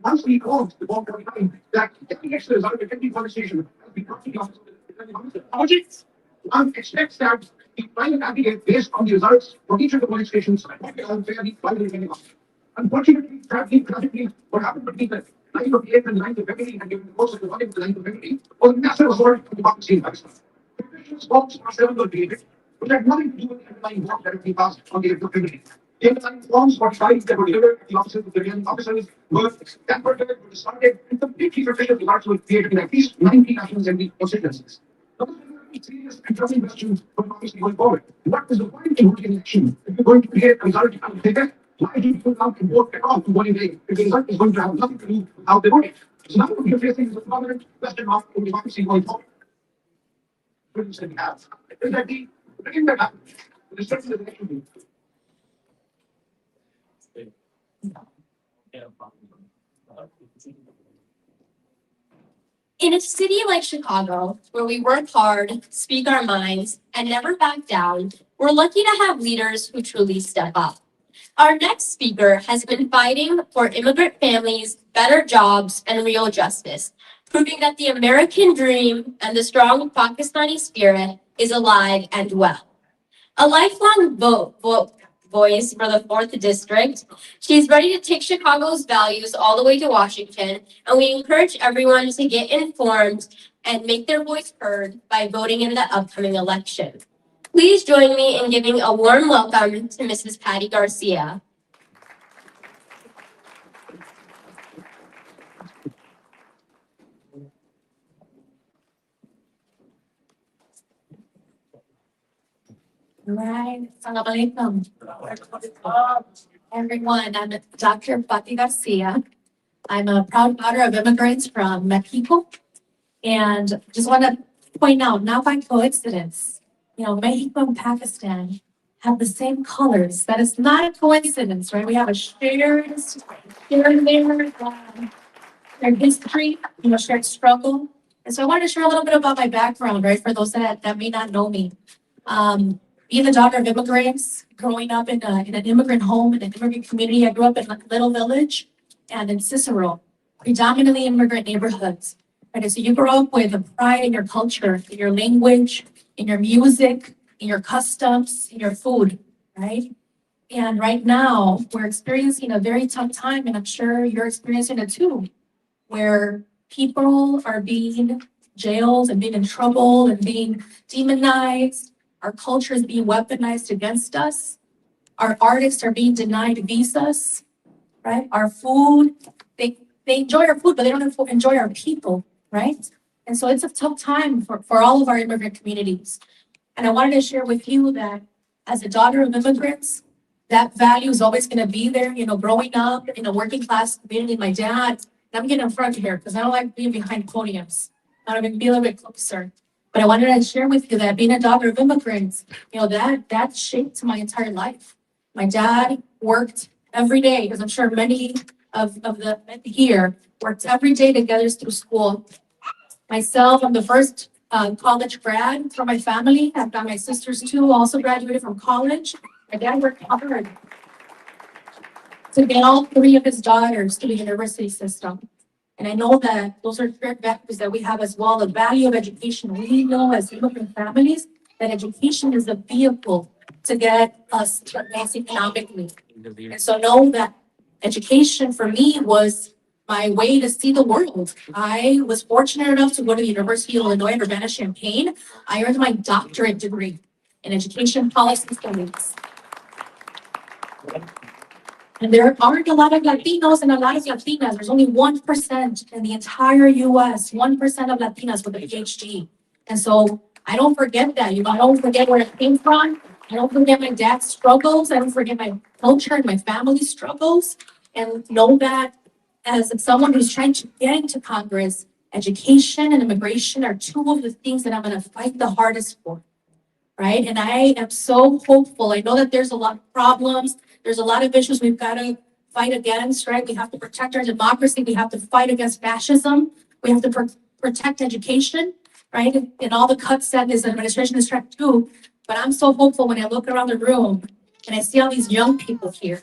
Once we closed the vote report, that application is out of the 50 polling station, we got the office of the returning officer. One expects that the final aggregate based on the results from each of the polling stations will be unfairly by the returning officer. Unfortunately, tragically, what happened between the 9th of April and the 9th of February and during the course of the voting of the 9th of February was a massive assault on democracy in Pakistan. Votes are seven were created, which had nothing to do with the underlying vote that had been passed on the 8th of February. The underlying forms 45 that were delivered to the officers of the returning officers were tampered with, were discarded, and completely reflected the arts were created in at least 90 national assembly constituencies. Now, this is a very serious and troubling question for democracy going forward. What is the point in voting election if you're going to create a result out of data? Why do people come and vote at all to voting day if the result is going to have nothing to do with how they voted? So now what we're facing is a prominent question mark in democracy going forward. That we have. Is that the thing that happens? The destruction of the election. In a city like Chicago, where we work hard, speak our minds, and never back down, we're lucky to have leaders who truly step up. Our next speaker has been fighting for immigrant families, better jobs, and real justice, proving that the American dream and the strong Pakistani spirit is alive and well. A lifelong voice for the 4th District, she's ready to take Chicago's values all the way to Washington, and we encourage everyone to get informed and make their voice heard by voting in the upcoming election. Please join me in giving a warm welcome to Mrs. Patty Garcia. All right, Assalamualaikum. Everyone, I'm Dr. Patty Garcia. I'm a proud daughter of immigrants from Mexico. And just want to point out, not by coincidence, Mexico and Pakistan have the same colors. That is not a coincidence, right? We have a shared their history, shared struggle. And so I wanted to share a little bit about my background, right? For those that may not know me. Being the daughter of immigrants, growing up in an immigrant home, in an immigrant community. I grew up in a little village and in Cicero, predominantly immigrant neighborhoods. Right? So you grow up with a pride in your culture, in your language, in your music, in your customs, in your food, right? And right now, we're experiencing a very tough time, and I'm sure you're experiencing it too, where people are being jailed and being in trouble and being demonized. Our culture is being weaponized against us. Our artists are being denied visas, right? Our food, they enjoy our food, but they don't enjoy our people, right? And so it's a tough time for all of our immigrant communities. And I wanted to share with you that as a daughter of immigrants, that value is always going to be there. Growing up in a working class community, my dad, and I'm getting in front here because I don't like being behind podiums. I want to be a little bit closer. But I wanted to share with you that being a daughter of immigrants, that shaped my entire life. My dad worked every day, as I'm sure many of the here worked every day together through school. Myself, I'm the first college grad for my family. I've got my sisters too, also graduated from college. My dad worked hard to get all three of his daughters to the university system. And I know that those are great values that we have as well, the value of education. We know as immigrant families that education is a vehicle to get us to advance economically. And so know that education for me was my way to see the world. I was fortunate enough to go to the University of Illinois, Urbana-Champaign. I earned my doctorate degree in education policy studies. And there aren't a lot of Latinos and a lot of Latinas. There's only 1% in the entire US, 1% of Latinas with a PhD. And so I don't forget that. I don't forget where I came from. I don't forget my dad's struggles. I don't forget my culture and my family's struggles. And know that as someone who's trying to get into Congress, education and immigration are two of the things that I'm going to fight the hardest for. Right? And I am so hopeful. I know that there's a lot of problems. There's a lot of issues we've got to fight against, right? We have to protect our democracy. We have to fight against fascism. We have to protect education, right? And all the cuts that this administration is trying to do. But I'm so hopeful when I look around the room and I see all these young people here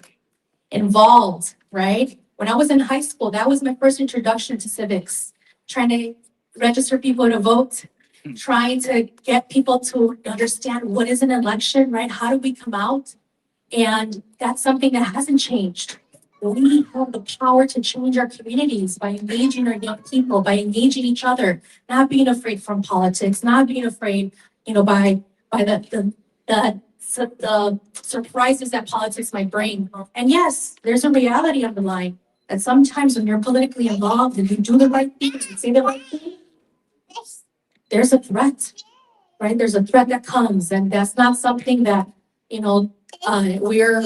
involved, right? When I was in high school, that was my first introduction to civics, trying to register people to vote, trying to get people to understand what is an election, right? How do we come out? And that's something that hasn't changed. We have the power to change our communities by engaging our young people, by engaging each other, not being afraid from politics, not being afraid, by the surprises that politics might bring. And yes, there's a reality on the line that sometimes when you're politically involved and you do the right thing and say the right thing, there's a threat, right? There's a threat that comes, and that's not something that, we're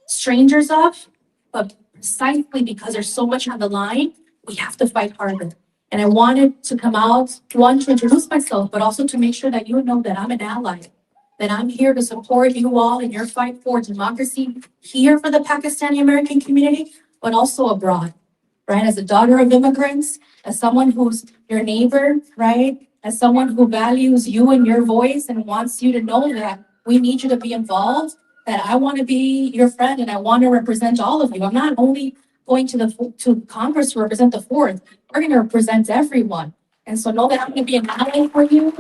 strangers of, but precisely because there's so much on the line, we have to fight harder. And I wanted to come out, one, to introduce myself, but also to make sure that you know that I'm an ally, that I'm here to support you all in your fight for democracy here for the Pakistani American community, but also abroad, right? As a daughter of immigrants, as someone who's your neighbor, right? As someone who values you and your voice and wants you to know that we need you to be involved, that I want to be your friend and I want to represent all of you. I'm not only going to Congress to represent the fourth, we're going to represent everyone. And so know that I'm going to be an ally for you.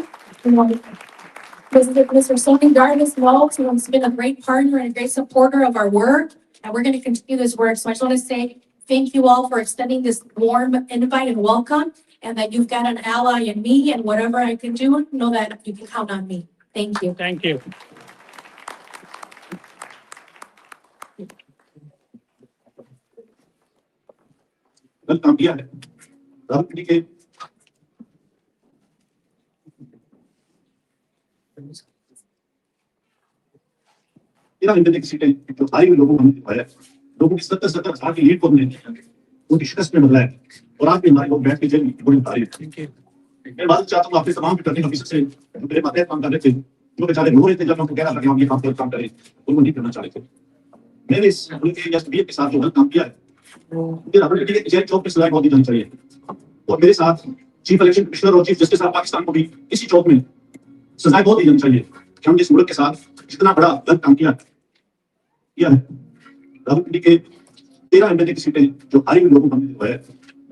Mr. Sony Darvis Wells, who has been a great partner and a great supporter of our work, and we're going to continue this work. So I just want to say thank you all for extending this warm invite and welcome, and that you've got an ally in me, and whatever I can do, know that you can count on me. Thank you. Thank you. गलत काम किया है राहुल के independent सीटें जो आई हुई लोगों को हमने दिखाया लोगों की 70,000 की लीड को हमने उनकी शिकस्त में बदला है और आज भी हमारे लोग बैठ के जेल में बड़ी उतारी है। मैं बात चाहता हूँ आपके तमाम रिटर्निंग ऑफिसर से जो मेरे माते काम कर रहे थे जो बेचारे रो रहे थे जब मैं उनको कह रहा था कि हम ये काम करें उनको नहीं करना चाह रहे थे। मैंने इस उनके एसबीए के साथ जो गलत काम किया है जेल चौक पे सजा बहुत दी जानी चाहिए और मेरे साथ चीफ इलेक्शन कमिश्नर और चीफ जस्टिस ऑफ पाकिस्तान को भी इसी चौक में सजाएं बहुत दी जानी चाहिए कि हम जिस मुल्क के साथ जितना बड़ा गलत काम किया है राहुल के 13 एमएलए की सीटें जो हारी हुई लोगों को हमने दिलवाया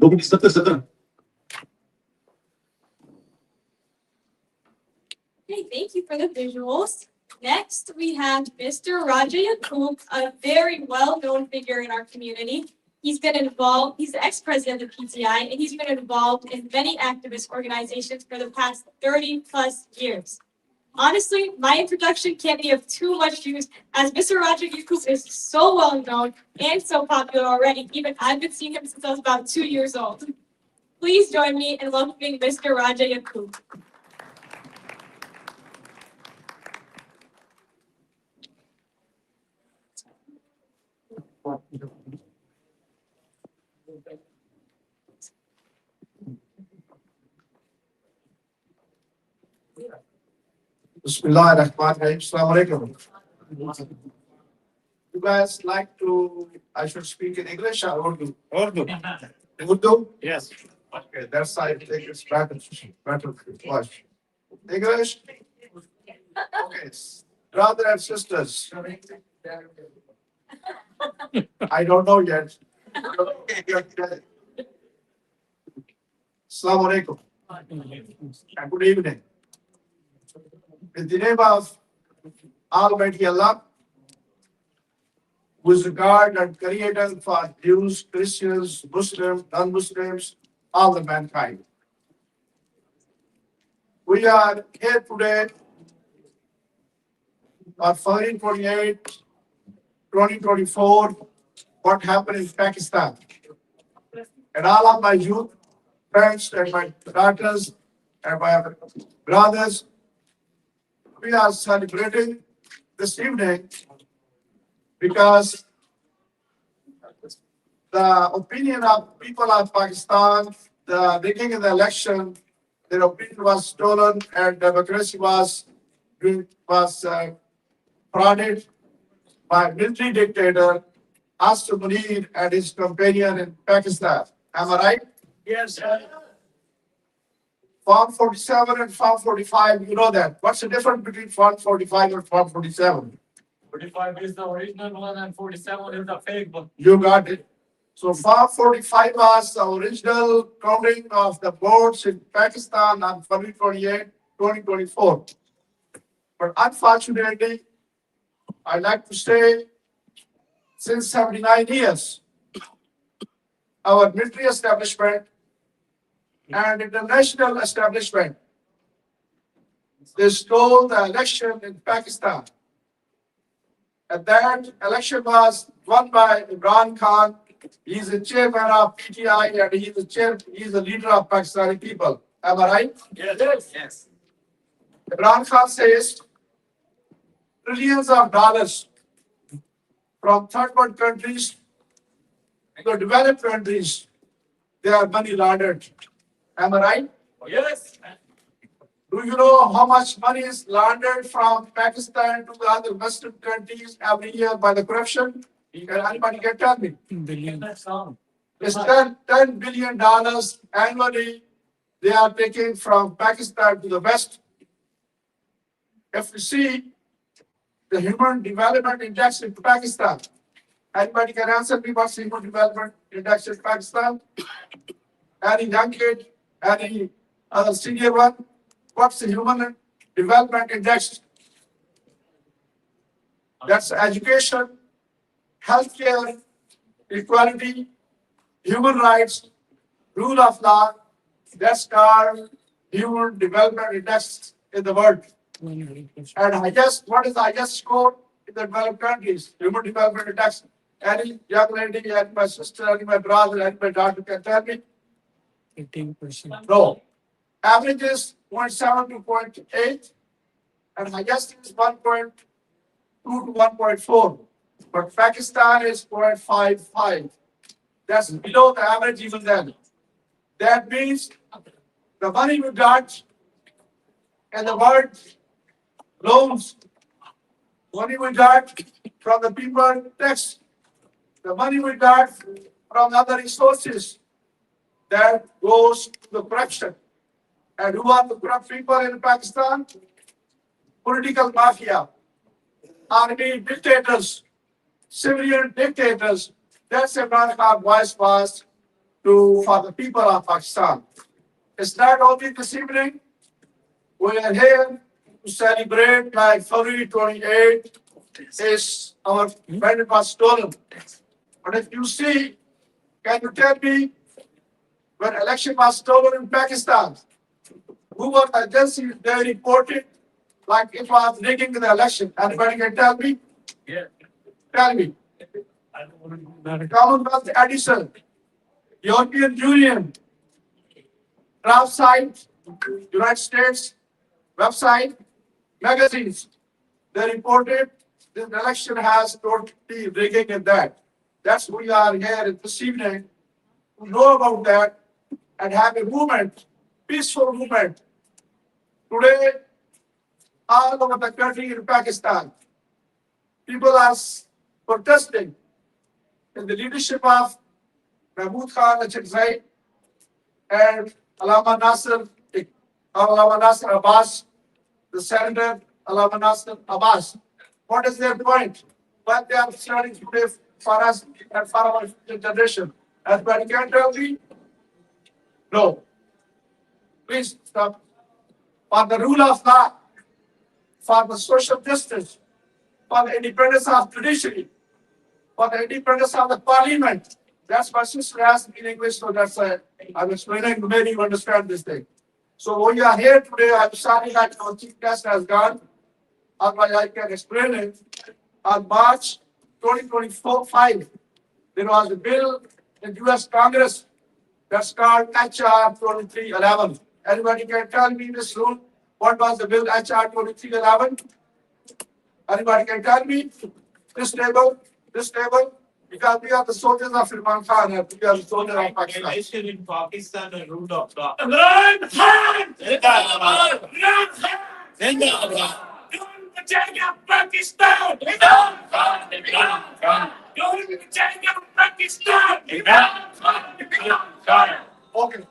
लोगों की 70 Okay, thank you for the visuals. Next, we have Mr. Raja Yaqub, a very well-known figure in our community. He's been involved, he's the ex-president of PTI, and he's been involved in many activist organizations for the past 30 plus years. Honestly, my introduction can't be of too much use, as Mr. Raja Yaqub is so well-known and so popular already. Even I've been seeing him since I was about 2 years old. Please join me in welcoming Mr. Raja Yaqub. Bismillahirrahmanirrahim. Assalamu alaikum. You guys like to, I should speak in English or Urdu? Urdu. Urdu? Yes. Okay, that's I think it's better. Watch. English? Okay. Brothers and sisters. I don't know yet. Assalamu alaikum. And good evening. In the name of Almighty Allah, who is the God and creator for Jews, Christians, Muslims, non-Muslims, all the mankind. We are here today on February 28, 2024, what happened in Pakistan. And all of my youth friends and my daughters and my brothers, we are celebrating this evening because the opinion of people of Pakistan, the rigging in the election, their opinion was stolen and democracy was frauded by military dictator Asif Munir and his companion in Pakistan. Am I right? Yes, sir. Form 47 and Form 45, you know that. What's the difference between Form 45 and Form 47? 45 is the original one and 47 is the fake one. You got it. So Form 45 was the original counting of the votes in Pakistan on February 28, 2024. But unfortunately, I like to say, since 79 years, our military establishment and international establishment, they stole the election in Pakistan. And that election was won by Imran Khan. He's the chairman of PTI and he's the leader of Pakistani people. Am I right? Yes. Yes. Imran Khan says trillions of dollars from third world countries to developed countries, they are money laundered. Am I right? Yes. Do you know how much money is laundered from Pakistan to the other Western countries every year by the corruption? Can anybody can tell me? It's $10 billion annually they are taking from Pakistan to the West. If you see the Human Development Index in Pakistan, anybody can answer me what's the Human Development Index in Pakistan? Any young kid, any other senior one? What's the Human Development Index? That's education, healthcare, equality, human rights, rule of law. That's called Human Development Index in the world. And what is the highest score in the developed countries? Human Development Index. Any young lady, any my sister, any my brother, any my daughter can tell me? 18%. No. Average is 0.7 to 0.8, and highest is 1.2 to 1.4. But Pakistan is 0.55. That's below the average even then. That means the money we got and the word loans, money we got from the people tax, the money we got from other resources, that goes to the corruption. And who are the corrupt people in Pakistan? Political mafia, army dictators, civilian dictators. That's Imran Khan voice was for the people of Pakistan. It's not only this evening. We are here to celebrate like February 28 is our friend was stolen. But if you see, can you tell me when election was stolen in Pakistan, who were the agencies they reported like it was rigging the election? Anybody can tell me? Yeah. Tell me. Commonwealth Edison, European Union, draft site, United States website, magazines. They reported this election has totally rigging in that. That's why we are here this evening to know about that and have a movement, peaceful movement. Today, all over the country in Pakistan, people are protesting in the leadership of Mahmoud Khan Achakzai and Allama Nasir Abbas, the Senator Allama Nasir Abbas. What is their point? What they are starting to pay for us and for our future generation? Everybody can tell me? No. Please stop. For the rule of law, for the social justice, for the independence of judiciary, for the independence of the parliament. That's my sister asked me in English, so that's I'm explaining. Maybe you understand this thing. So we are here today. I'm sorry that our chief guest has gone. Otherwise, I can explain it. On March 2025, there was a bill in U.S. Congress that's called HR 2311. Anybody can tell me in this room what was the bill HR 2311? Anybody can tell me? This table, because we are the soldiers of Imran Khan and we are the soldiers of Pakistan. Election in Pakistan and rule of law. Imran Khan! Zindabad! Imran Khan! Zindabad! Don't bachayega Pakistan! Imran Khan! Imran Khan! Don't bachayega Pakistan! Imran Khan! Imran Khan! Okay.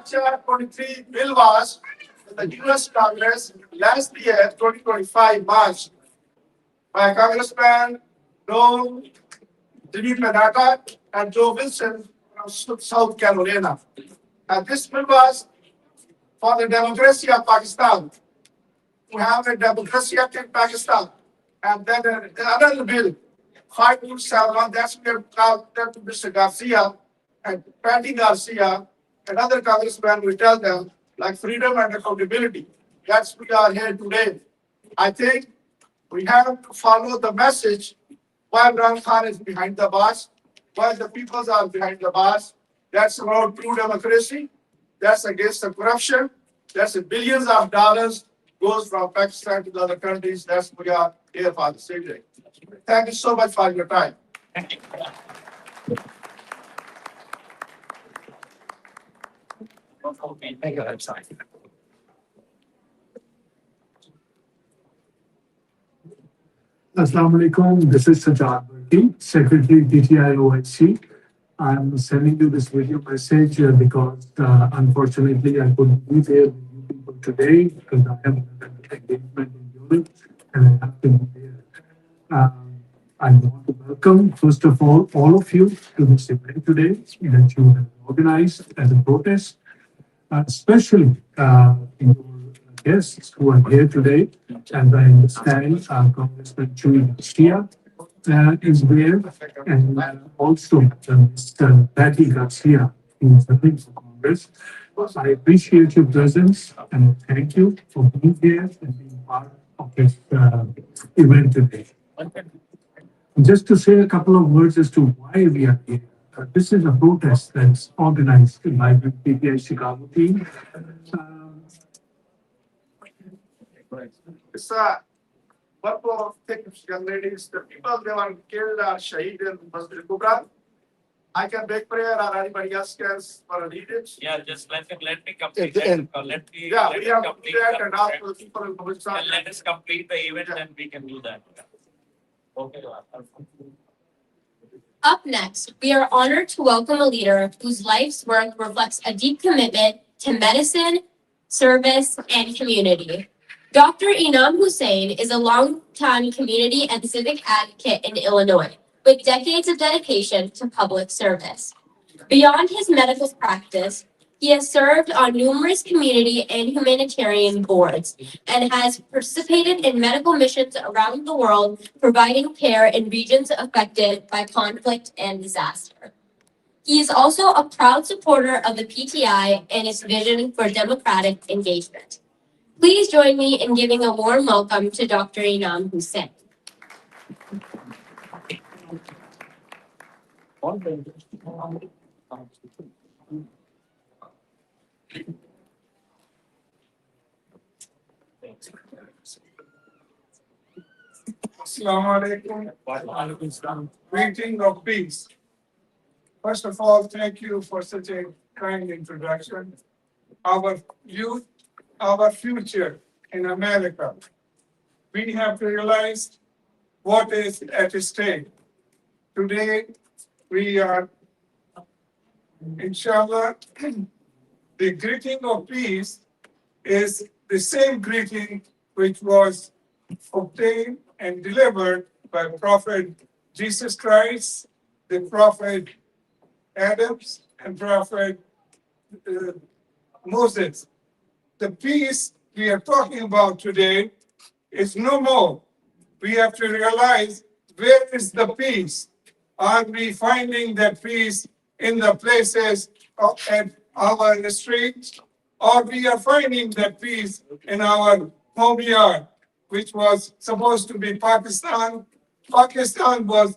HR 23 bill was in the US Congress last year, 2025 March, by Congressman Noel Panetta and Joe Wilson from South Carolina. And this bill was for the democracy of Pakistan. We have a democracy act in Pakistan. And then another bill, 5271, that's where Mr. Garcia and Patty Garcia and other congressmen will tell them, like freedom and accountability. That's we are here today. I think we have to follow the message why Imran Khan is behind the bars, why the peoples are behind the bars. That's about true democracy. That's against the corruption. That's billions of dollars goes from Pakistan to the other countries. That's we are here for the same day. Thank you so much for your time. Thank you. Thank you. I'm sorry. Assalamu alaikum. This is Sajjad Barki, Secretary DTI OIC. I'm sending you this video message because unfortunately I couldn't be there with you people today because I have an engagement in Europe and I have to be there. I want to welcome, first of all of you to this event today that you have organized as a protest, especially your guests who are here today. And I understand Congressman Chuy Garcia is there, and also Mr. Patty Garcia, who is running for Congress. I appreciate your presence and thank you for being here and being part of this event today. Just to say a couple of words as to why we are here. This is a protest that's organized by the PPI Chicago team. It's work of young ladies, the people they were killed or shaheed in Masjid Kubra. I can make prayer or anybody else can for a leaders. Yeah, just let me complete that. We have to do that and ask the people in Pakistan. Let us complete the event and we can do that. Okay. Up next, we are honored to welcome a leader whose life's work reflects a deep commitment to medicine, service, and community. Dr. Inam Hussain is a longtime community and civic advocate in Illinois, with decades of dedication to public service. Beyond his medical practice, he has served on numerous community and humanitarian boards and has participated in medical missions around the world, providing care in regions affected by conflict and disaster. He is also a proud supporter of the PTI and its vision for democratic engagement. Please join me in giving a warm welcome to Dr. Inam Hussain. Assalamu alaikum. Greeting of peace. First of all, thank you for such a kind introduction. Our youth, our future in America. We have to realize what is at stake. Today, we are, inshallah, the greeting of peace is the same greeting which was obtained and delivered by Prophet Jesus Christ, the Prophet Adams, and Prophet Moses. The peace we are talking about today is no more. We have to realize, where is the peace? Are we finding that peace in the places at our streets, or we are finding that peace in our home yard, which was supposed to be Pakistan? Pakistan was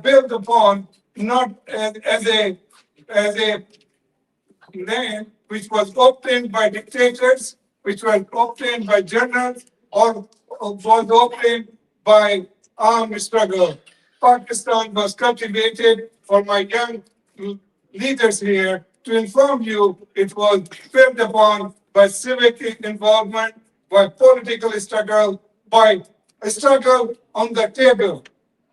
built upon not as a land which was obtained by dictators, which was obtained by generals, or was obtained by armed struggle. Pakistan was cultivated, for my young leaders here to inform you, it was built upon by civic involvement, by political struggle, by a struggle on the table.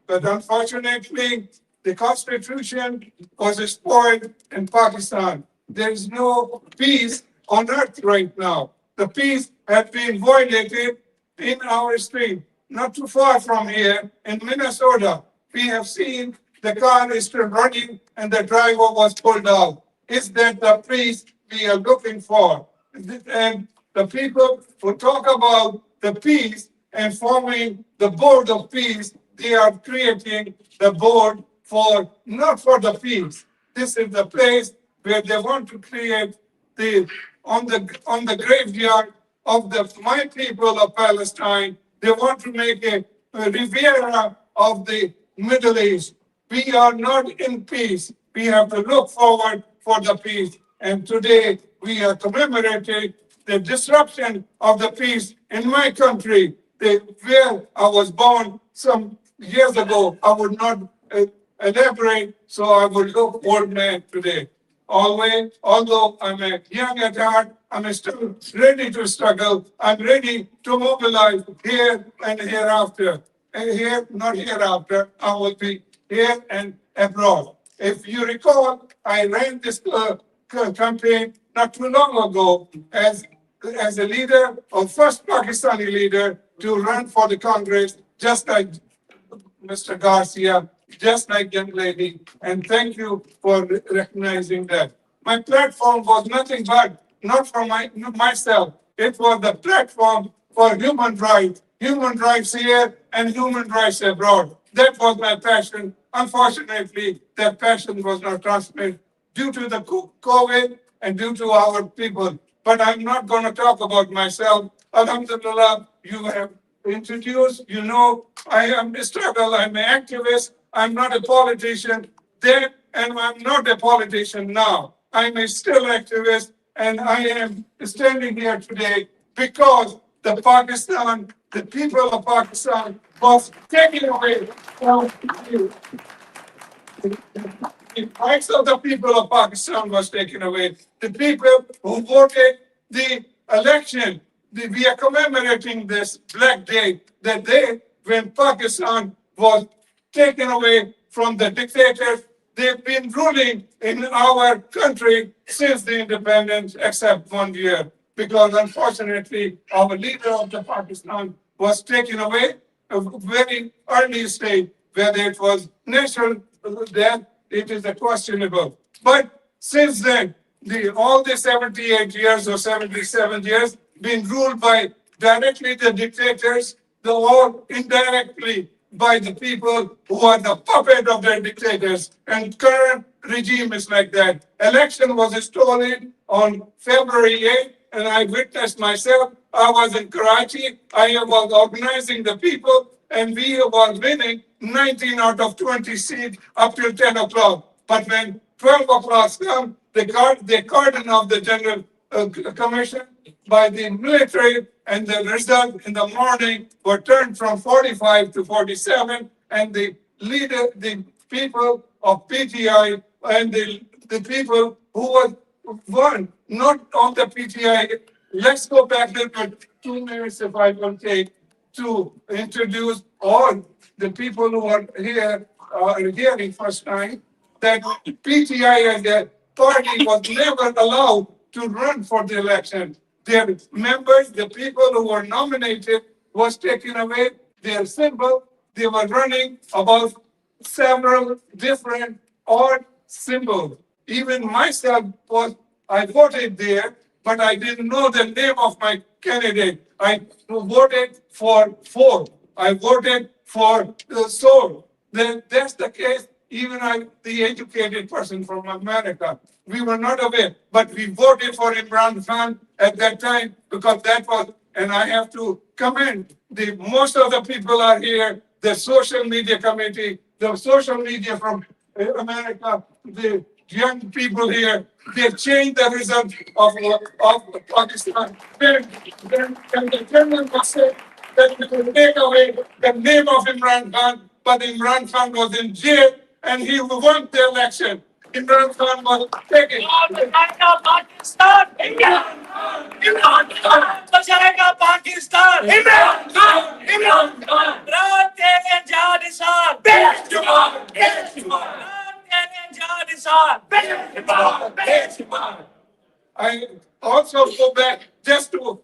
But unfortunately, the constitution was spoiled in Pakistan. There is no peace on earth right now. The peace has been violated in our street, not too far from here in Minnesota. We have seen the car is still running and the driver was pulled out. Is that the peace we are looking for? And the people who talk about the peace and forming the board of peace, they are creating the board for not for the peace. This is the place where they want to create the on the graveyard of my people of Palestine. They want to make a Riviera of the Middle East. We are not in peace. We have to look forward for the peace. And today we are commemorating the disruption of the peace in my country, where I was born some years ago. I would not elaborate, so I would look old man today. Always, although I'm a young at heart, I'm still ready to struggle. I'm ready to mobilize here and hereafter. And here, not hereafter, I will be here and abroad. If you recall, I ran this campaign not too long ago as a leader, or first Pakistani leader to run for the Congress, just like Mr. Garcia, just like young lady, and thank you for recognizing that. My platform was nothing but, not for myself, it was the platform for human rights here and human rights abroad. That was my passion. Unfortunately, that passion was not transmitted due to the COVID and due to our people. But I'm not going to talk about myself. Alhamdulillah, you have introduced, you know, I am a struggle, I'm an activist, I'm not a politician then, and I'm not a politician now. I'm a still activist, and I am standing here today because the people of Pakistan was taken away from you. The rights of the people of Pakistan was taken away. The people who voted the election, we are commemorating this Black Day, that day when Pakistan was taken away from the dictators. They've been ruling in our country since the independence, except 1 year, because unfortunately our leader of the Pakistan was taken away at a very early stage, whether it was natural death, it is a questionable. But since then, all the 78 years or 77 years been ruled by directly the dictators, or indirectly by the people who are the puppet of their dictators. And current regime is like that. Election was stolen on February 8th, and I witnessed myself. I was in Karachi. I was organizing the people, and we were winning 19 out of 20 seats up till 10 o'clock. But when 12 o'clock come, the cordon of the General Commission by the military, and the result in the morning were turned from 45 to 47, and the people of PTI and the people who won, not on the PTI. Let's go back there for 2 minutes if I will take. to introduce all the people who are here hearing first time that PTI as a party was never allowed to run for the election. Their members, the people who were nominated, was taken away their symbol. They were running about several different odd symbols. Even myself I voted there, but I didn't know the name of my candidate. I voted for four. I voted for the soul. Then that's the case. Even I, the educated person from America, we were not aware, but we voted for Imran Khan at that time because that was, and I have to commend most of the people are here, the social media committee, the social media from America, the young people here, they changed the result of Pakistan. Then the general was said that we could take away the name of Imran Khan, but Imran Khan was in jail and he won the election. Imran Khan was taken. Pakistan! Imran Khan! Imran Khan! Bachayega Pakistan! Imran Khan! Imran Khan! Imran tere jaan nisan! Beshumar! Beshumar! Imran tere jaan nisan! Beshumar! Beshumar! I also go back just to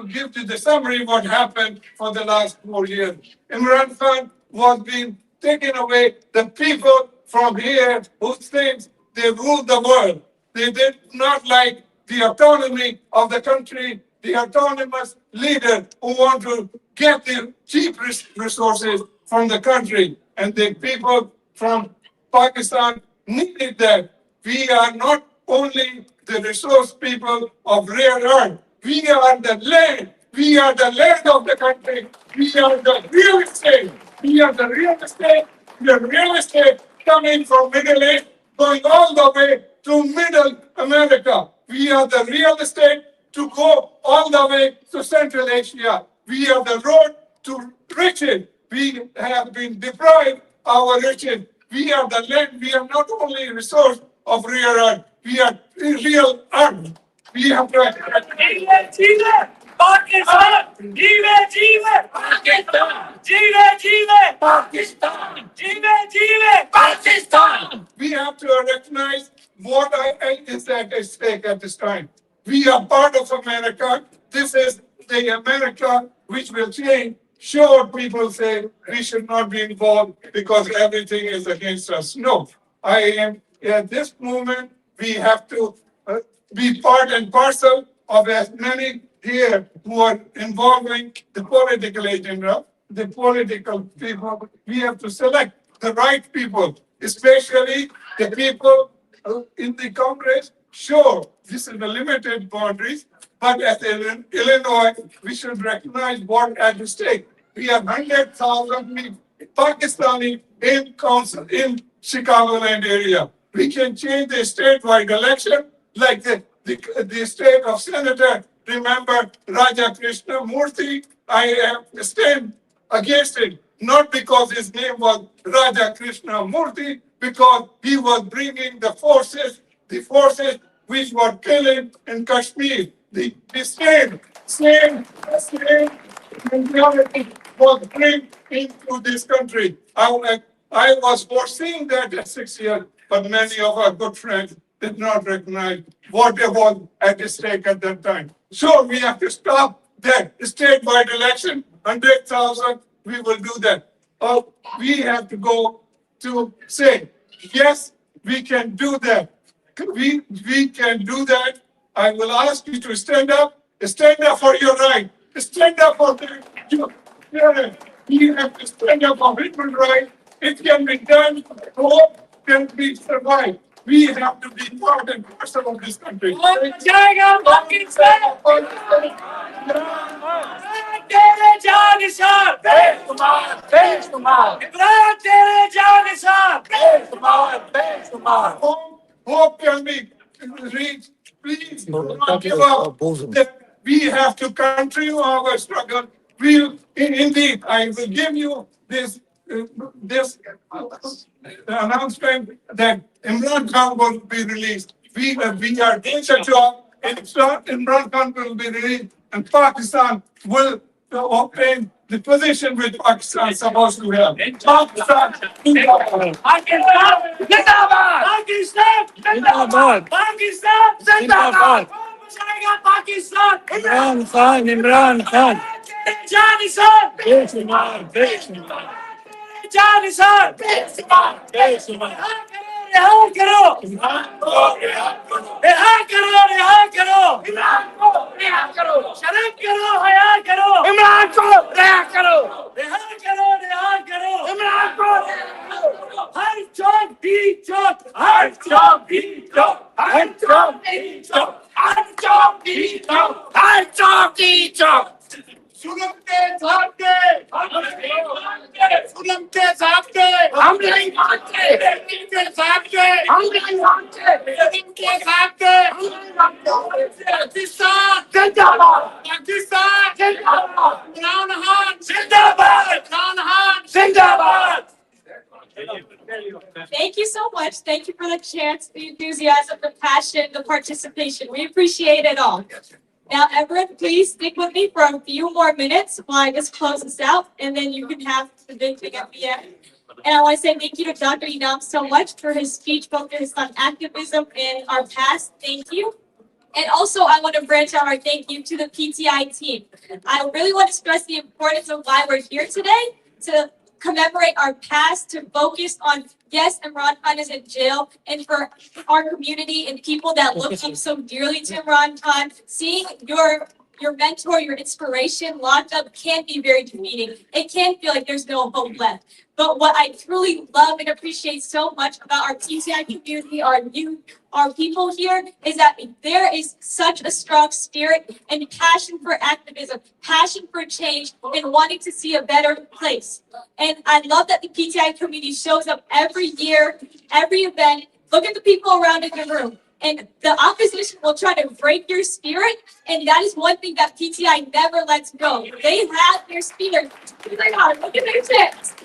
give you the summary of what happened for the last 4 years. Imran Khan was being taken away. The people from here who think they rule the world. They did not like the autonomy of the country, the autonomous leader who want to get the cheap resources from the country. And the people from Pakistan needed that. We are not only the resource people of rare earth. We are the land. We are the land of the country. We are the real estate. We are the real estate. The real estate coming from Middle East, going all the way to Middle America. We are the real estate to go all the way to Central Asia. We are the road to riches. We have been deprived our riches. We are the land. We are not only a resource of rare earth. We are real earth. We have to. Pakistan! Jeeve jeeve! Pakistan! Jeeve jeeve! Pakistan! Jeeve jeeve! Pakistan! We have to recognize what is at stake at this time. We are part of America. This is the America which will change. Sure, people say we should not be involved because everything is against us. No, I am at this moment. We have to be part and parcel of as many here who are involving the political agenda, the political people. We have to select the right people, especially the people in the Congress. Sure, this is the limited boundaries, but as Illinois, we should recognize what at stake. We have 100,000 Pakistani in council in Chicagoland area. We can change the statewide election like the state of Senator. Remember Raja Krishna Murthy? I stand against it, not because his name was Raja Krishna Murthy, because he was bringing the forces which were killing in Kashmir. The same mentality was bring into this country. I was foreseeing that at 6 years, but many of our good friends did not recognize what was at stake at that time. Sure, we have to stop that statewide election, 100,000, we will do that. We have to go to say, yes, we can do that. We can do that. I will ask you to stand up for your right. Stand up for your parents. You have to stand up for human rights. It can be done. Hope can be survived. We have to be part and parcel of this country. Hope can be reached. Please do not give up. We have to continue our struggle. Indeed, I will give you this announcement that Imran Khan will be released. We are doing a job. Imran Khan will be released, and Pakistan will to open the position with Pakistan is supposed to have. Pakistan, Zindabad. Zindabad! Pakistan! Zindabad! Pakistan! Zindabad! Pakistan! Imran Khan! Imran Khan! Janisar! Janisar! Janisar! रिहा करो रिहा करो रिहा करो इमरान को रिहा करो शर्म करो हया करो इमरान को रिहा करो रिहा करो रिहा करो इमरान को हर चौक भी चौक हर चौक भी चौक हर चौक भी चौक हर चौक भी चौक हर चौक भी चौक सुलम के सामने सुलम के सामने हम नहीं मानते के सामने हम नहीं मानते के सामने पाकिस्तान जिंदाबाद पाकिस्तान जिंदाबाद इमरान खान जिंदाबाद इमरान खान जिंदाबाद Thank you so much. Thank you for the chance, the enthusiasm, the passion, the participation. We appreciate it all. Now, everyone, please stick with me for a few more minutes while I just close this out, and then you can have the big thing at the end. And I want to say thank you to Dr. Inam so much for his speech focused on activism in our past. Thank you. And also, I want to branch out our thank you to the PTI team. I really want to stress the importance of why we're here today, to commemorate our past, to focus on, yes, Imran Khan is in jail, and for our community and people that look up so dearly to Imran Khan, seeing your mentor, your inspiration locked up can be very defeating. It can feel like there's no hope left. But what I truly love and appreciate so much about our PTI community, our youth, our people here, is that there is such a strong spirit and passion for activism, passion for change, and wanting to see a better place. And I love that the PTI community shows up every year, every event. Look at the people around in the room. And the opposition will try to break your spirit, and that is one thing that PTI never lets go. They have their spirit. Look at their chest.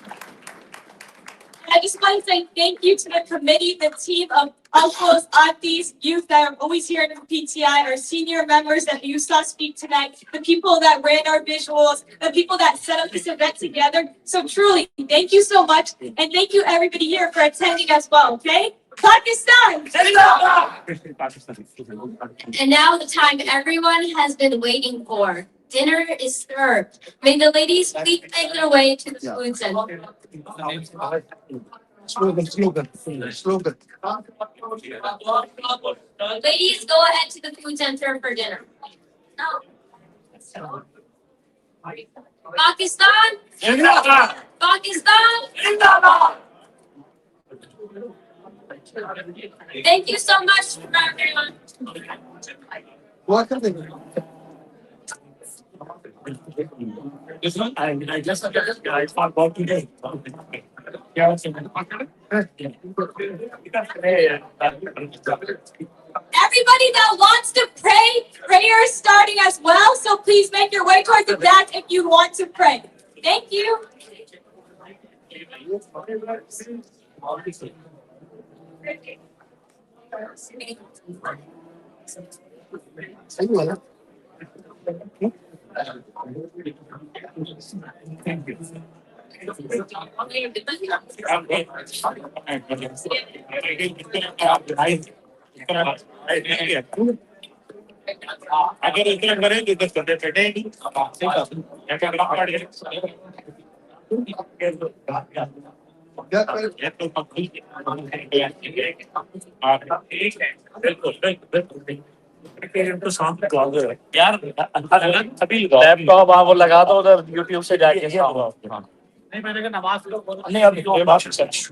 I just want to say thank you to the committee, the team of uncles, aunties, youth that are always here in PTI, our senior members that you saw speak tonight, the people that ran our visuals, the people that set up this event together. So truly, thank you so much. And thank you everybody here for attending as well, okay? Pakistan! And now the time everyone has been waiting for. Dinner is served. May the ladies please make their way to the food center. Slogan. Ladies, go ahead to the food center for dinner. Pakistan! Zindabad! Pakistan! Zindabad! Thank you so much, everyone. This one, I just I thought about today. Everybody that wants to pray, prayer is starting as well. So please make your way towards the back if you want to pray. Thank you. यार laptop आप वो लगा दो उधर YouTube से जाके नहीं मैंने कहा नमाज नहीं अभी ये बात सच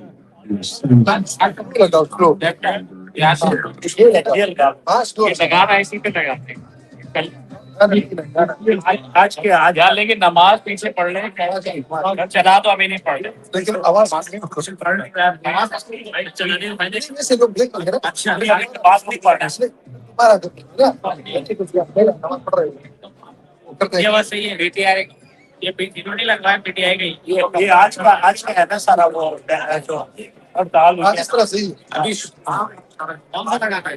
लगा रहा है इसी पे लगाते आज के आज यार लेकिन नमाज पीछे पढ़ रहे हैं चला तो अभी नहीं पढ़ रहे लेकिन आवाज से लोग ब्रेक कर रहे अच्छा नमाज नहीं पढ़ रहे ये बस सही है पीटीआई ये इन्होंने लगवाया पीटीआई गई ये आज का है ना सारा वो जो और दाल इस तरह से अभी कौन सा लगा था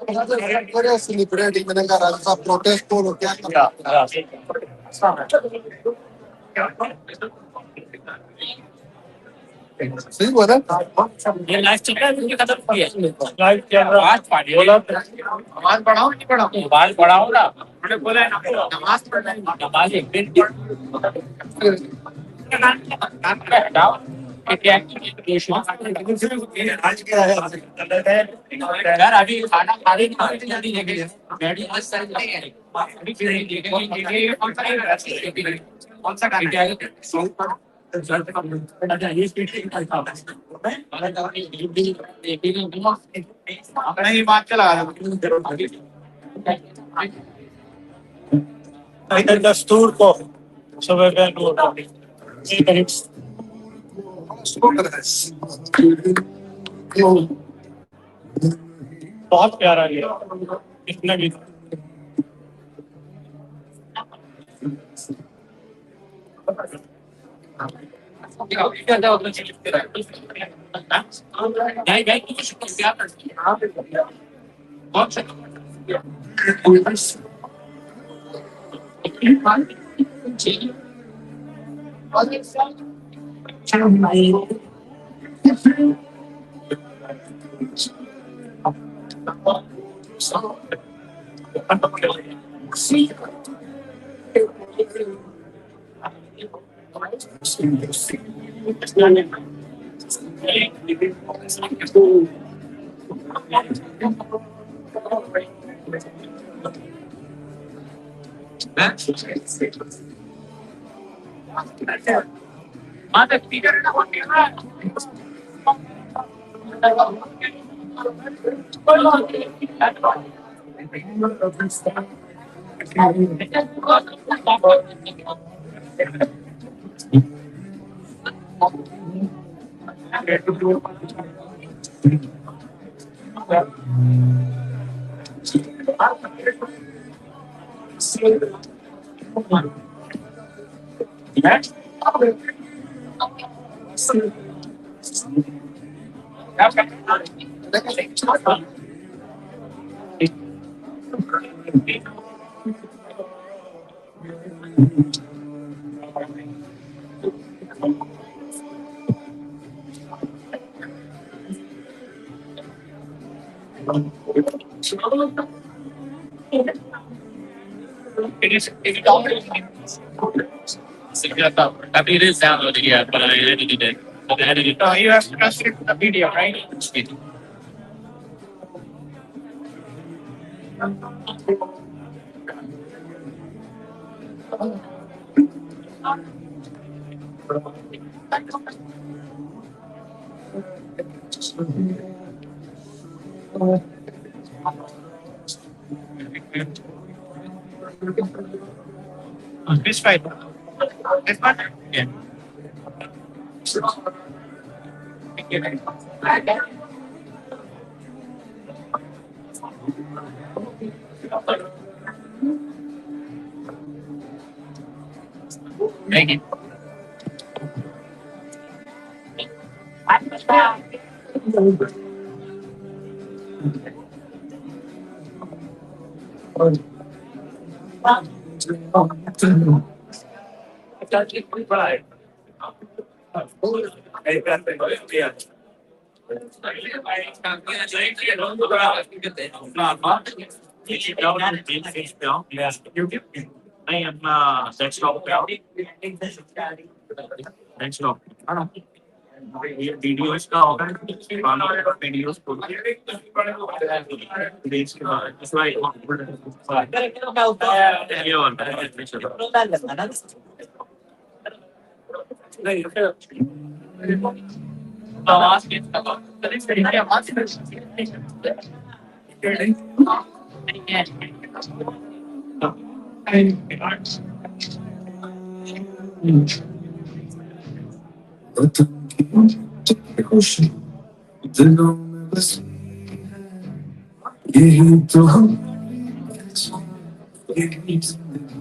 celebrating मैंने कहा राजस्थान protest को क्या सही बोला ये लाइव चल रहा है वीडियो खत्म हो गया लाइव कैमरा आवाज पाड़ी बोला आवाज बढ़ाओ नहीं बढ़ाओ आवाज बढ़ाओ ना मैंने बोला नमाज पढ़ना नमाज एक दिन हटाओ आज क्या है यार अभी खाना खा रही नहीं जल्दी लेके बैठी आज सारी अभी फिर लेके कौन सा खाना है ये स्पीड नहीं बात चला दस्तूर को सुबह बहुत प्यारा ये इतना भी I mean, it is downloaded yet, but I edited it. Oh, you have to trust the video, right? This fight. This one? Yeah. Thank you. I am desktop desktop videos का होगा videos को it's like आवाज के दिलों में बस यही तो हम यही जिंदगी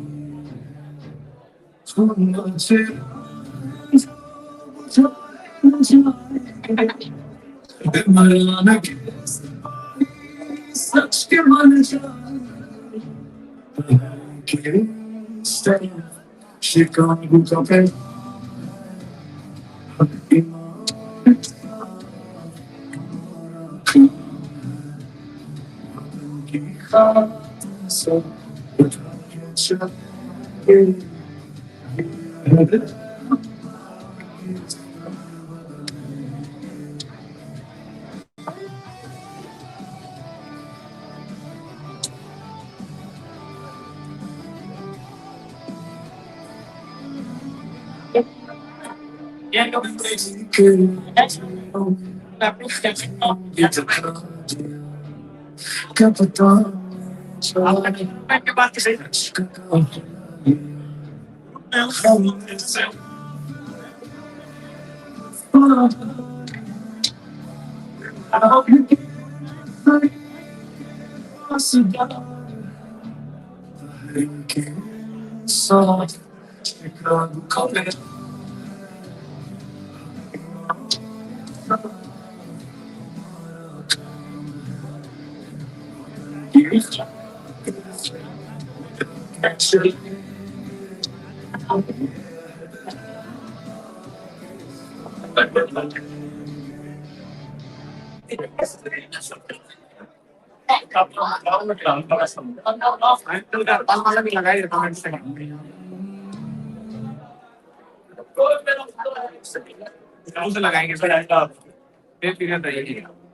लगाएंगे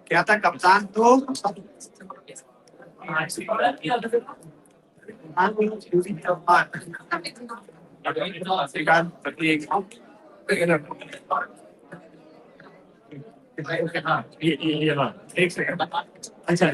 क्या था कप्तान तो एक सेकंड अच्छा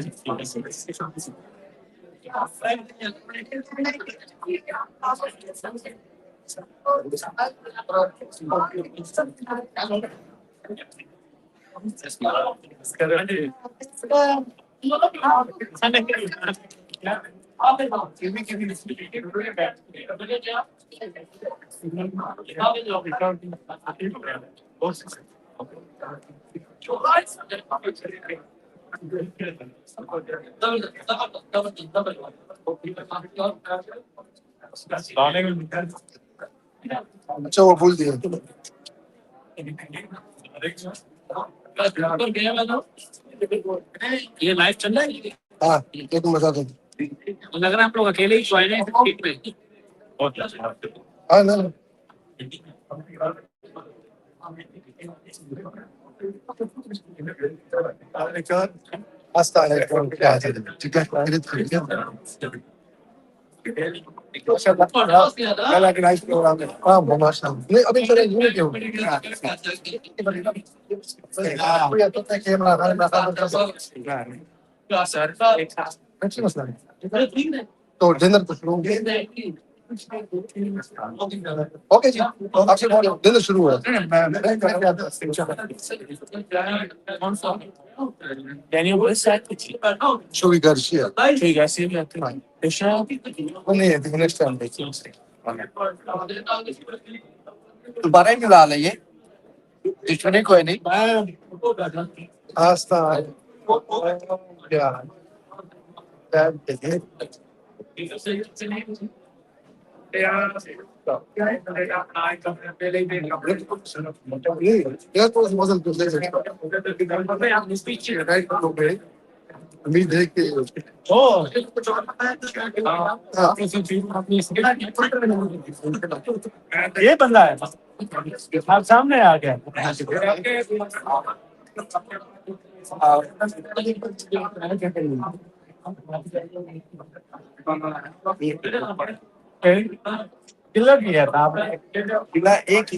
अच्छा वो भूल दिया ये लाइव चल रहा है हाँ एक मजा दो लग रहा है आप लोग अकेले ही ज्वाइन है में हाँ ना hasta ठीक है प्रोग्राम है हाँ बहुत नहीं अभी चले क्यों तो डिनर कुछ लोग ओके जी आपसे डिनर शुरू हुआ Joey Garcia. Joey Garcia भी आते हैं नहीं है नेक्स्ट टाइम दोबारा ही मिला ले ये दुश्मनी कोई नहीं hasta ya ya todos hemos entonces me deje que ये बंदा है आप सामने आ गया किलर किया था आपने किला एक ही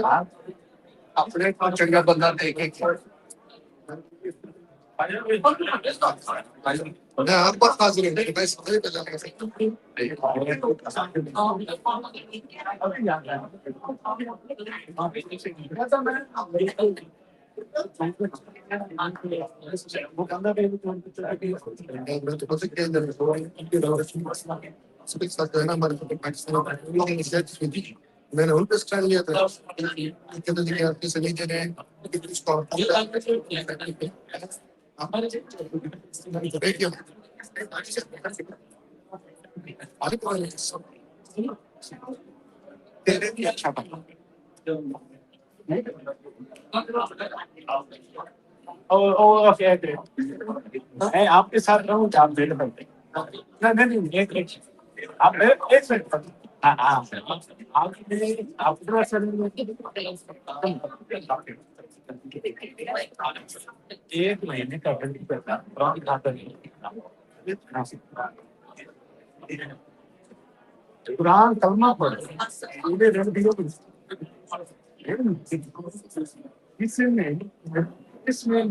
आप अपने चंगा बंदा देखे میں آپ بات حاضر ہوں میں سارے پہ جانے میں نے ان پہ اسٹینڈ لیا تھا کہ سے نہیں دے رہے ہیں آپ کے ساتھ رہوں آپ ویٹ کرتے نہیں آپ ایک منٹ ایک مہینے کا قرآن کلمہ پڑھے اس میں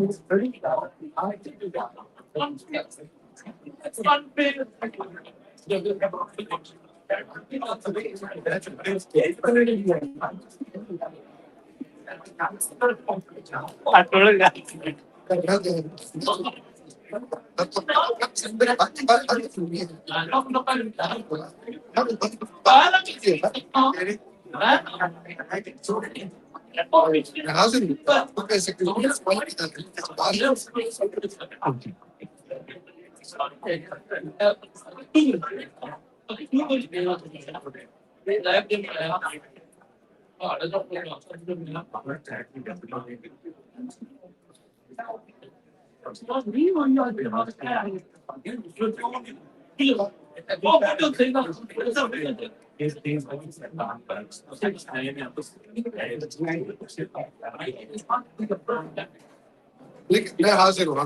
لیکن میں حاضر ہوں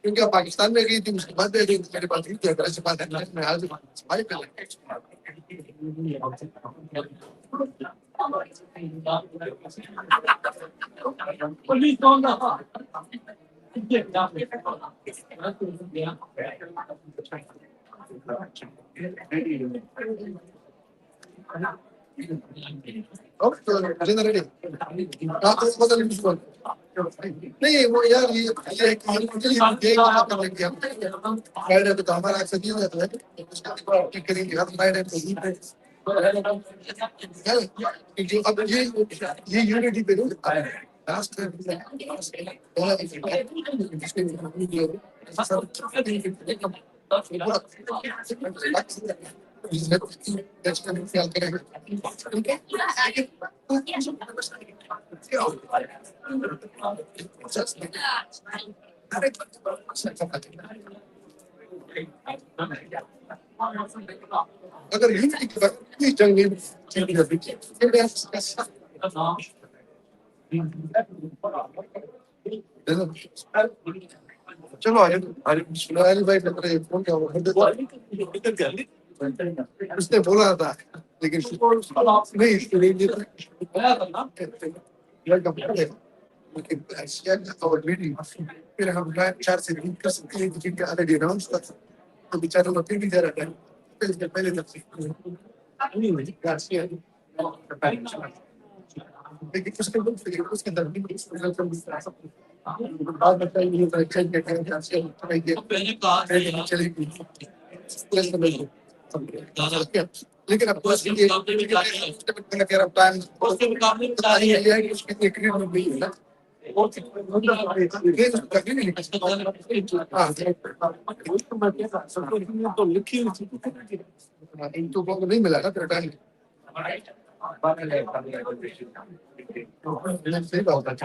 کیونکہ آپ پاکستان میں گئی تھی اس کے بعد میرے پاس ایسے بات ہے میں حاضر نہیں وہ یار تو ہمارا ایسا نہیں ہو جاتا ہے اب یہ یونٹی پہ اگر جنگ چلو اس نے بولا تھا لیکن پھر ہم 4 سے کر سکتے ہیں تو بیچاروں کو پھر بھی دے رہا ہے پہلے لیکن اس کے اندر لیکن اب نہیں ملا نا ٹائم صحیح بات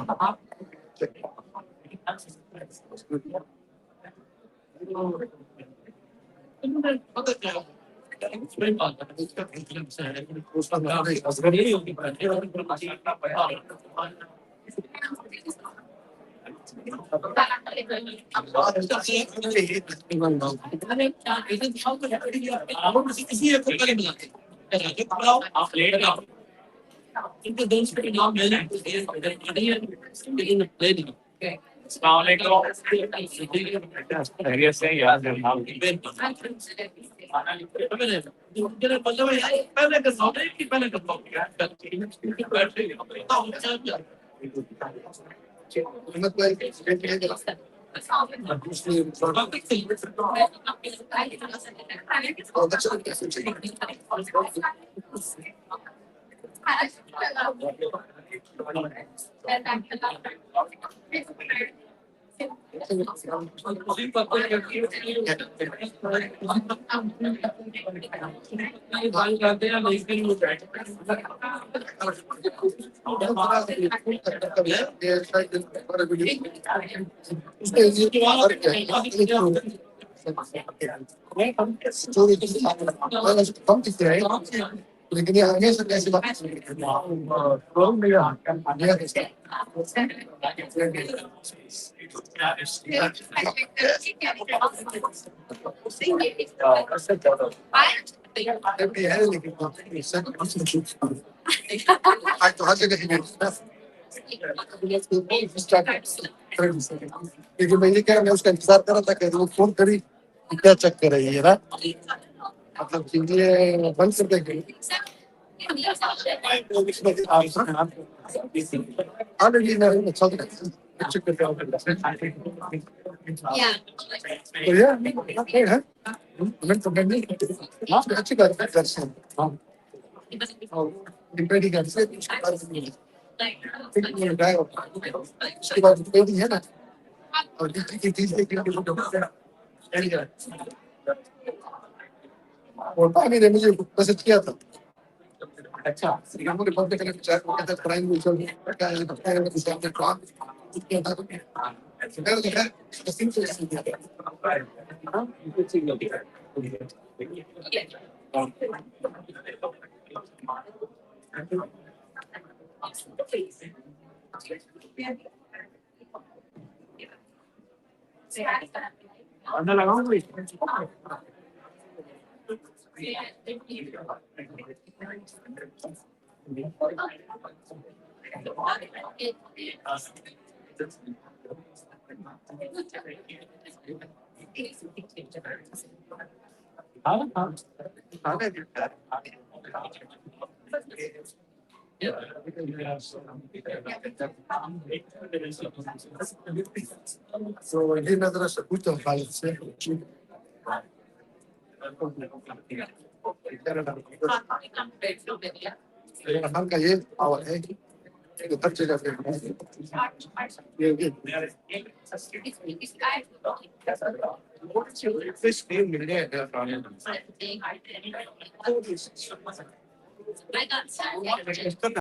लेकिन ये हमेशा कैसी बात तो हर जगह लेकिन मैं ये कह रहा मैं उसका इंतजार कर रहा था कि वो फोन करी क्या चक्कर है ये ना मतलब चीजें बंद कर देंगे ऑलरेडी मैं अच्छा अच्छी बात है डिपेंडिंग करके उसके बाद डिपेंडिंग है ना और की चीज और पानी ने मुझे मैसेज किया था अच्छा सिंगापुर रिपब्लिक के विचार को कहता प्राइम मिनिस्टर का है सामने क्रॉप किया था मैं तो है सिंपल अंदर लगाऊं कोई So he nada se escucha al parecer. La marca y él, ahora, que está llegando. Bien, bien. This being millionaire, I got